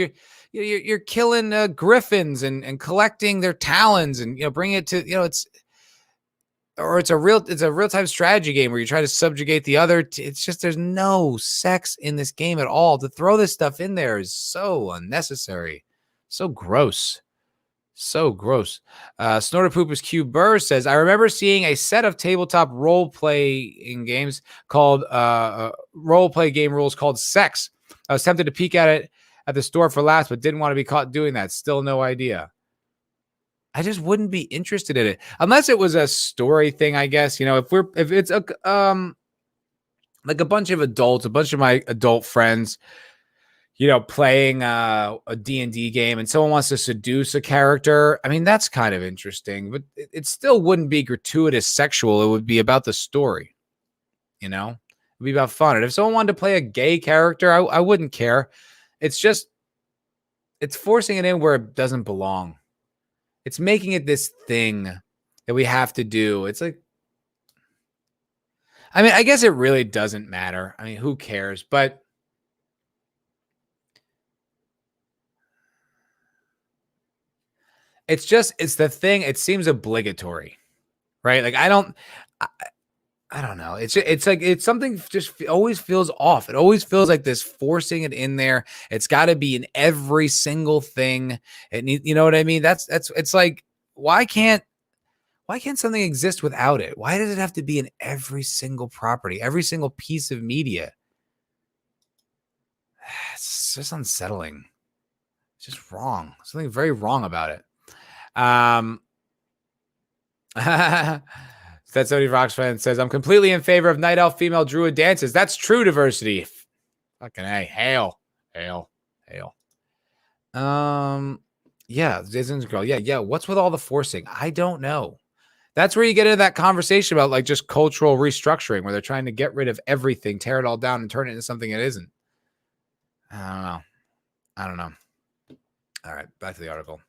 You're killing griffins and collecting their talons and bring it to it's a real time strategy game where you try to subjugate the other. It's just there's no sex in this game at all. To throw this stuff in there is so unnecessary, so gross. So gross. Snorter Poopers Q Burr says, I remember seeing a set of tabletop role playing games called role play game rules called Sex. I was tempted to peek at it at the store for laughs, but didn't want to be caught doing that. Still no idea. I just wouldn't be interested in it unless it was a story thing, I guess. If it's a like a bunch of adults, a bunch of my adult friends, playing a D&D game and someone wants to seduce a character. I mean, that's kind of interesting, but it still wouldn't be gratuitous sexual. It would be about the story, it'd be about fun. And if someone wanted to play a gay character, I wouldn't care. It's forcing it in where it doesn't belong. It's making it this thing that we have to do. It's like, I mean, I guess it really doesn't matter. I mean, who cares? But it's the thing. It seems obligatory, right? Like, I don't know. It's something just always feels off. It always feels like this forcing it in there. It's got to be in every single thing. You know what I mean? It's like, why can't something exist without it? Why does it have to be in every single property, every single piece of media? It's just unsettling. It's just wrong. Something very wrong about it. That's Odie Rocks fan says, I'm completely in favor of night elf female druid dances. That's true diversity. Fucking A. Hail. Yeah, Disney's girl. Yeah. What's with all the forcing? I don't know. That's where you get into that conversation about like just cultural restructuring, where they're trying to get rid of everything, tear it all down, and turn it into something it isn't. I don't know. All right, back to the article.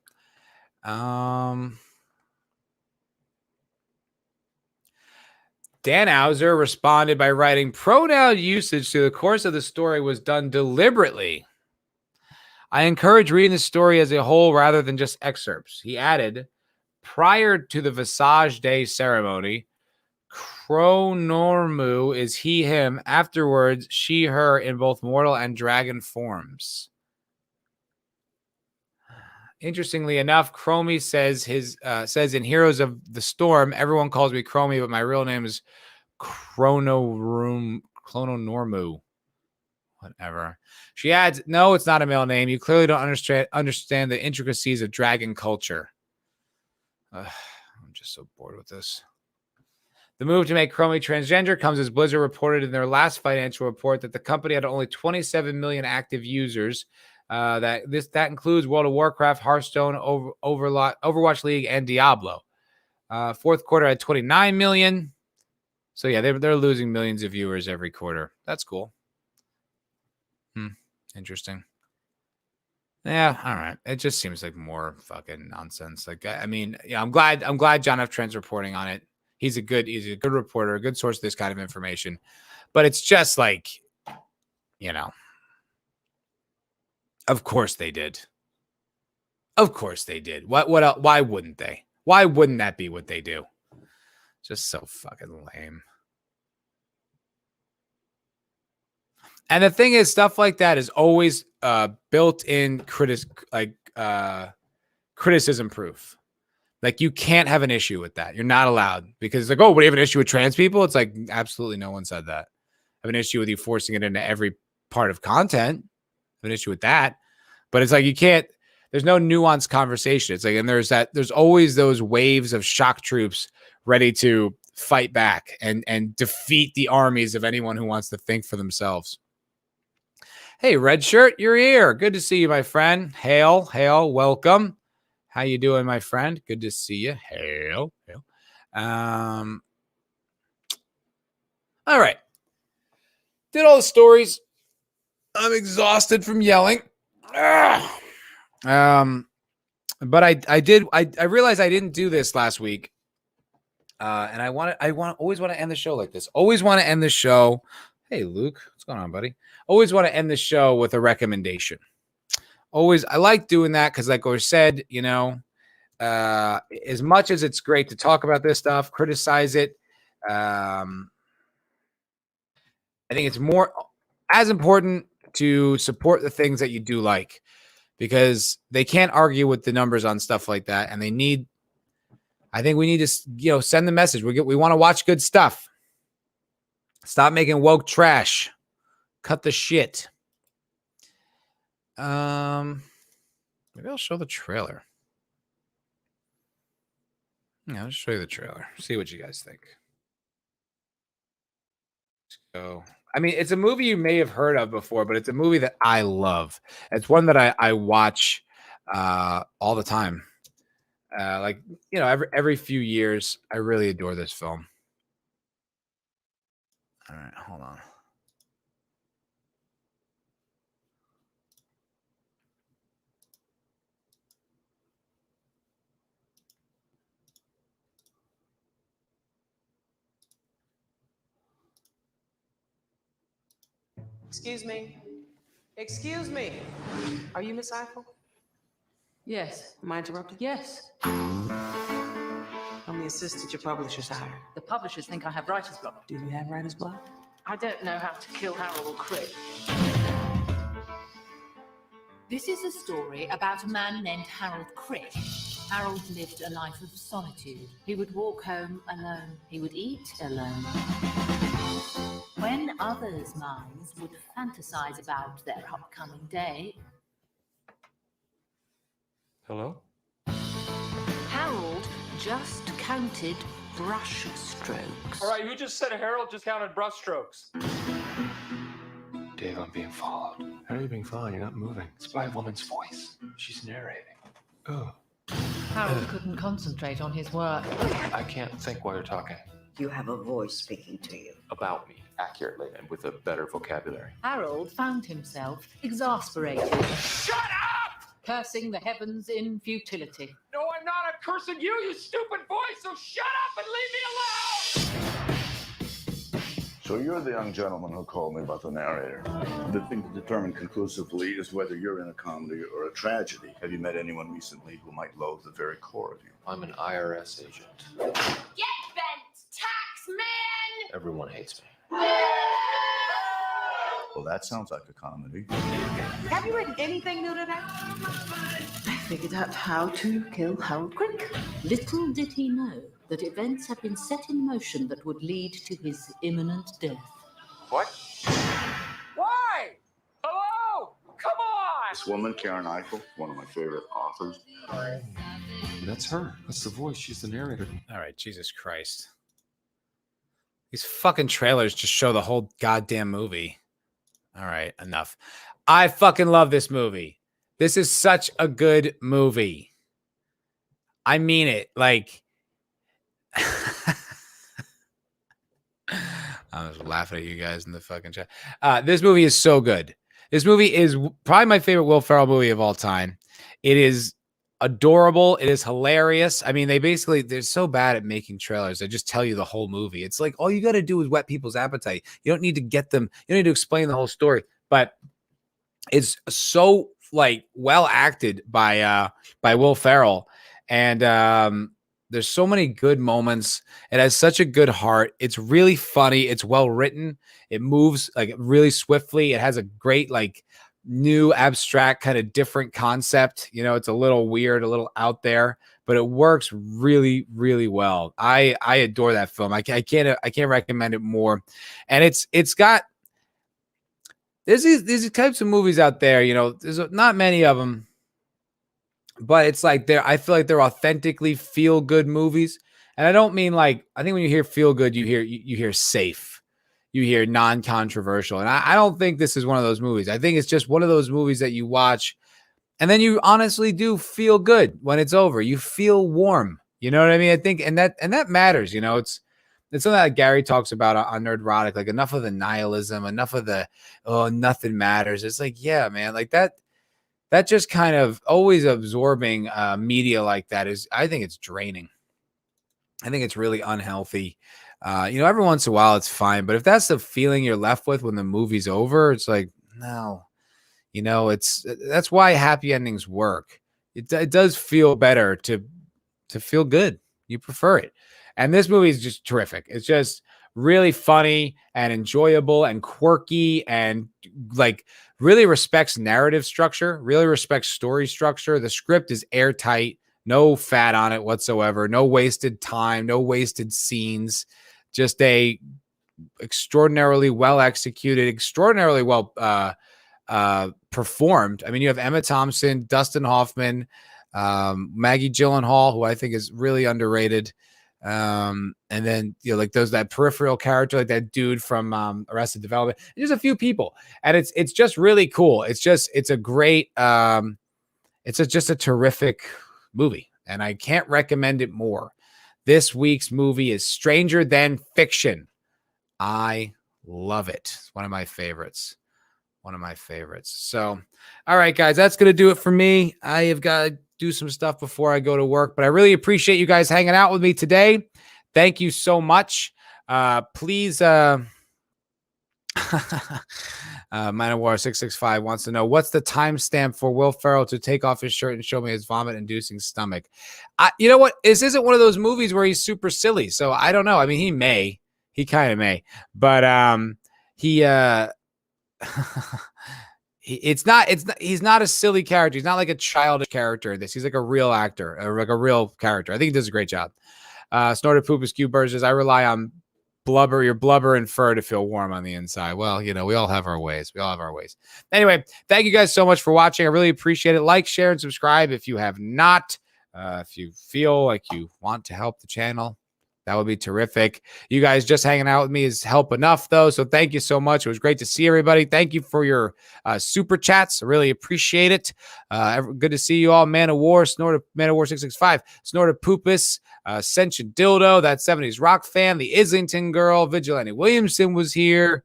Dan Hauser responded by writing, pronoun usage through the course of the story was done deliberately. I encourage reading the story as a whole rather than just excerpts. He added, prior to the Visage Day ceremony, Chronormu is he, him. Afterwards, she, her in both mortal and dragon forms. Interestingly enough, Chromie says in Heroes of the Storm, everyone calls me Chromie, but my real name is Chronormu. Whatever. She adds, no, it's not a male name. You clearly don't understand the intricacies of dragon culture. I'm just so bored with this. The move to make Chromie transgender comes as Blizzard reported in their last financial report that the company had only 27 million active users. That includes World of Warcraft, Hearthstone, Overwatch League, and Diablo. Fourth quarter had 29 million. So yeah, they're losing millions of viewers every quarter. That's cool. Interesting. Yeah, all right. It just seems like more fucking nonsense. Like, I mean, yeah, I'm glad John F. Trent's reporting on it. He's a good reporter, a good source of this kind of information. But it's just like, of course they did. Of course they did. What else? Why wouldn't they? Why wouldn't that be what they do? Just so fucking lame. And the thing is, stuff like that is always built-in criticism proof. Like, you can't have an issue with that. You're not allowed, because it's like, oh, what, do you have an issue with trans people? It's like, absolutely no one said that. I have an issue with you forcing it into every part of content. I have an issue with that. But it's like, you can't, there's no nuanced conversation. It's like, and there's always those waves of shock troops ready to fight back and defeat the armies of anyone who wants to think for themselves. Hey, Red Shirt, you're here. Good to see you, my friend. Hail, welcome. How you doing, my friend? Good to see you. Hail. All right. Did all the stories. I'm exhausted from yelling. But I realized I didn't do this last week. And I always want to end the show like this. Always want to end the show. Hey, Luke. What's going on, buddy? Always want to end the show with a recommendation. Always. I like doing that because, like I said, you know, as much as it's great to talk about this stuff, criticize it, I think it's more as important to support the things that you do like, because they can't argue with the numbers on stuff like that. And I think we need to, you know, send the message. We want to watch good stuff. Stop making woke trash. Cut the shit. Maybe I'll show the trailer. Yeah, I'll just show you the trailer. See what you guys think. So, I mean, it's a movie you may have heard of before, but it's a movie that I love. It's one that I watch all the time. Like, you know, every few years. I really adore this film. All right, hold on. Excuse me. Excuse me. Are you Miss Eiffel? Yes. Am I interrupted? Yes. I'm the assistant your publishers hired. The publishers think I have writer's block. Do you have writer's block? I don't know how to kill Harold Crick. This is a story about a man named Harold Crick. Harold lived a life of solitude. He would walk home alone. He would eat alone. When others' minds would fantasize about their upcoming day, Hello? Harold just counted brush strokes. All right, who just said Harold just counted brush strokes? Dave, I'm being followed. How are you being followed? You're not moving. It's by a woman's voice. She's narrating. Oh. Harold couldn't concentrate on his work. I can't think while you're talking. You have a voice speaking to you. About me, accurately, and with a better vocabulary. Harold found himself exasperated. Shut up! Cursing the heavens in futility. No, I'm not. I'm cursing you, you stupid boy, so shut up and leave me alone! So you're the young gentleman who called me about the narrator. The thing to determine conclusively is whether you're in a comedy or a tragedy. Have you met anyone recently who might loathe the very core of you? I'm an IRS agent. Get bent, tax man! Everyone hates me. Well, that sounds like a comedy. Have you written anything new today? I figured out how to kill Harold Crick. Little did he know that events had been set in motion that would lead to his imminent death. What? Why? Hello? Come on! This woman, Karen Eichel, one of my favorite authors. That's her. That's the voice. She's the narrator. All right, Jesus Christ. These fucking trailers just show the whole goddamn movie. All right, enough. I fucking love this movie. This is such a good movie. I mean it. Like, I was laughing at you guys in the fucking chat. This movie is so good. This movie is probably my favorite Will Ferrell movie of all time. It is adorable. It is hilarious. I mean, they're so bad at making trailers. They just tell you the whole movie. It's like, all you got to do is whet people's appetite. You don't need to get them. You don't need to explain the whole story, but it's so like well acted by Will Ferrell. And, there's so many good moments. It has such a good heart. It's really funny. It's well written. It moves like really swiftly. It has a great, like, new abstract kind of different concept. You know, it's a little weird, a little out there, but it works really, really well. I adore that film. I can't recommend it more. And it's got, there's these types of movies out there, you know, there's not many of them, but it's like I feel like they're authentically feel good movies. And I don't mean like, I think when you hear feel good, you hear safe, you hear non-controversial. And I don't think this is one of those movies. I think it's just one of those movies that you watch and then you honestly do feel good when it's over. You feel warm. You know what I mean? I think, and that matters, you know, it's something that Gary talks about on Nerdrotic, like enough of the nihilism, enough of the, oh, nothing matters. It's like, yeah, man, like that just kind of always absorbing media like that is, I think it's draining. I think it's really unhealthy. Every once in a while it's fine, but if that's the feeling you're left with when the movie's over, it's like, no, that's why happy endings work. It does feel better to feel good. You prefer it. And this movie is just terrific. It's just really funny and enjoyable and quirky and like really respects narrative structure, really respects story structure. The script is airtight, no fat on it whatsoever, no wasted time, no wasted scenes, just a extraordinarily well executed, extraordinarily well performed. I mean, you have Emma Thompson, Dustin Hoffman, Maggie Gyllenhaal, who I think is really underrated. And then, like that peripheral character, like that dude from Arrested Development. There's a few people, and it's just really cool. It's a great, just a terrific movie, and I can't recommend it more. This week's movie is Stranger Than Fiction. I love it. It's one of my favorites. So, all right, guys, that's going to do it for me. I have got to do some stuff before I go to work, but I really appreciate you guys hanging out with me today. Thank you so much. Please, Man of War 665 wants to know, what's the timestamp for Will Ferrell to take off his shirt and show me his vomit-inducing stomach? You know what? This isn't one of those movies where he's super silly, so I don't know. I mean, he kind of may, but he's not a silly character. He's not like a childish character in this. He's like a real actor, like a real character. I think he does a great job. Snorted Poop Askew Bird says, I rely on your blubber and fur to feel warm on the inside. Well, we all have our ways. Anyway, thank you guys so much for watching. I really appreciate it. Like, share, and subscribe if you have not. If you feel like you want to help the channel, that would be terrific. You guys just hanging out with me is help enough, though. So thank you so much. It was great to see everybody. Thank you for your super chats. I really appreciate it. Good to see you all. Man of War 665, Snorted Poopus, Ascension Dildo, that 70s rock fan, the Islington girl, Vigilante Williamson was here.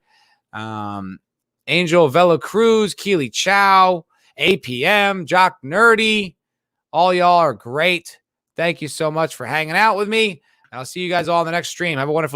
Angel Vela Cruz, Keely Chow, APM, Jock Nerdy. All y'all are great. Thank you so much for hanging out with me. I'll see you guys all in the next stream. Have a wonderful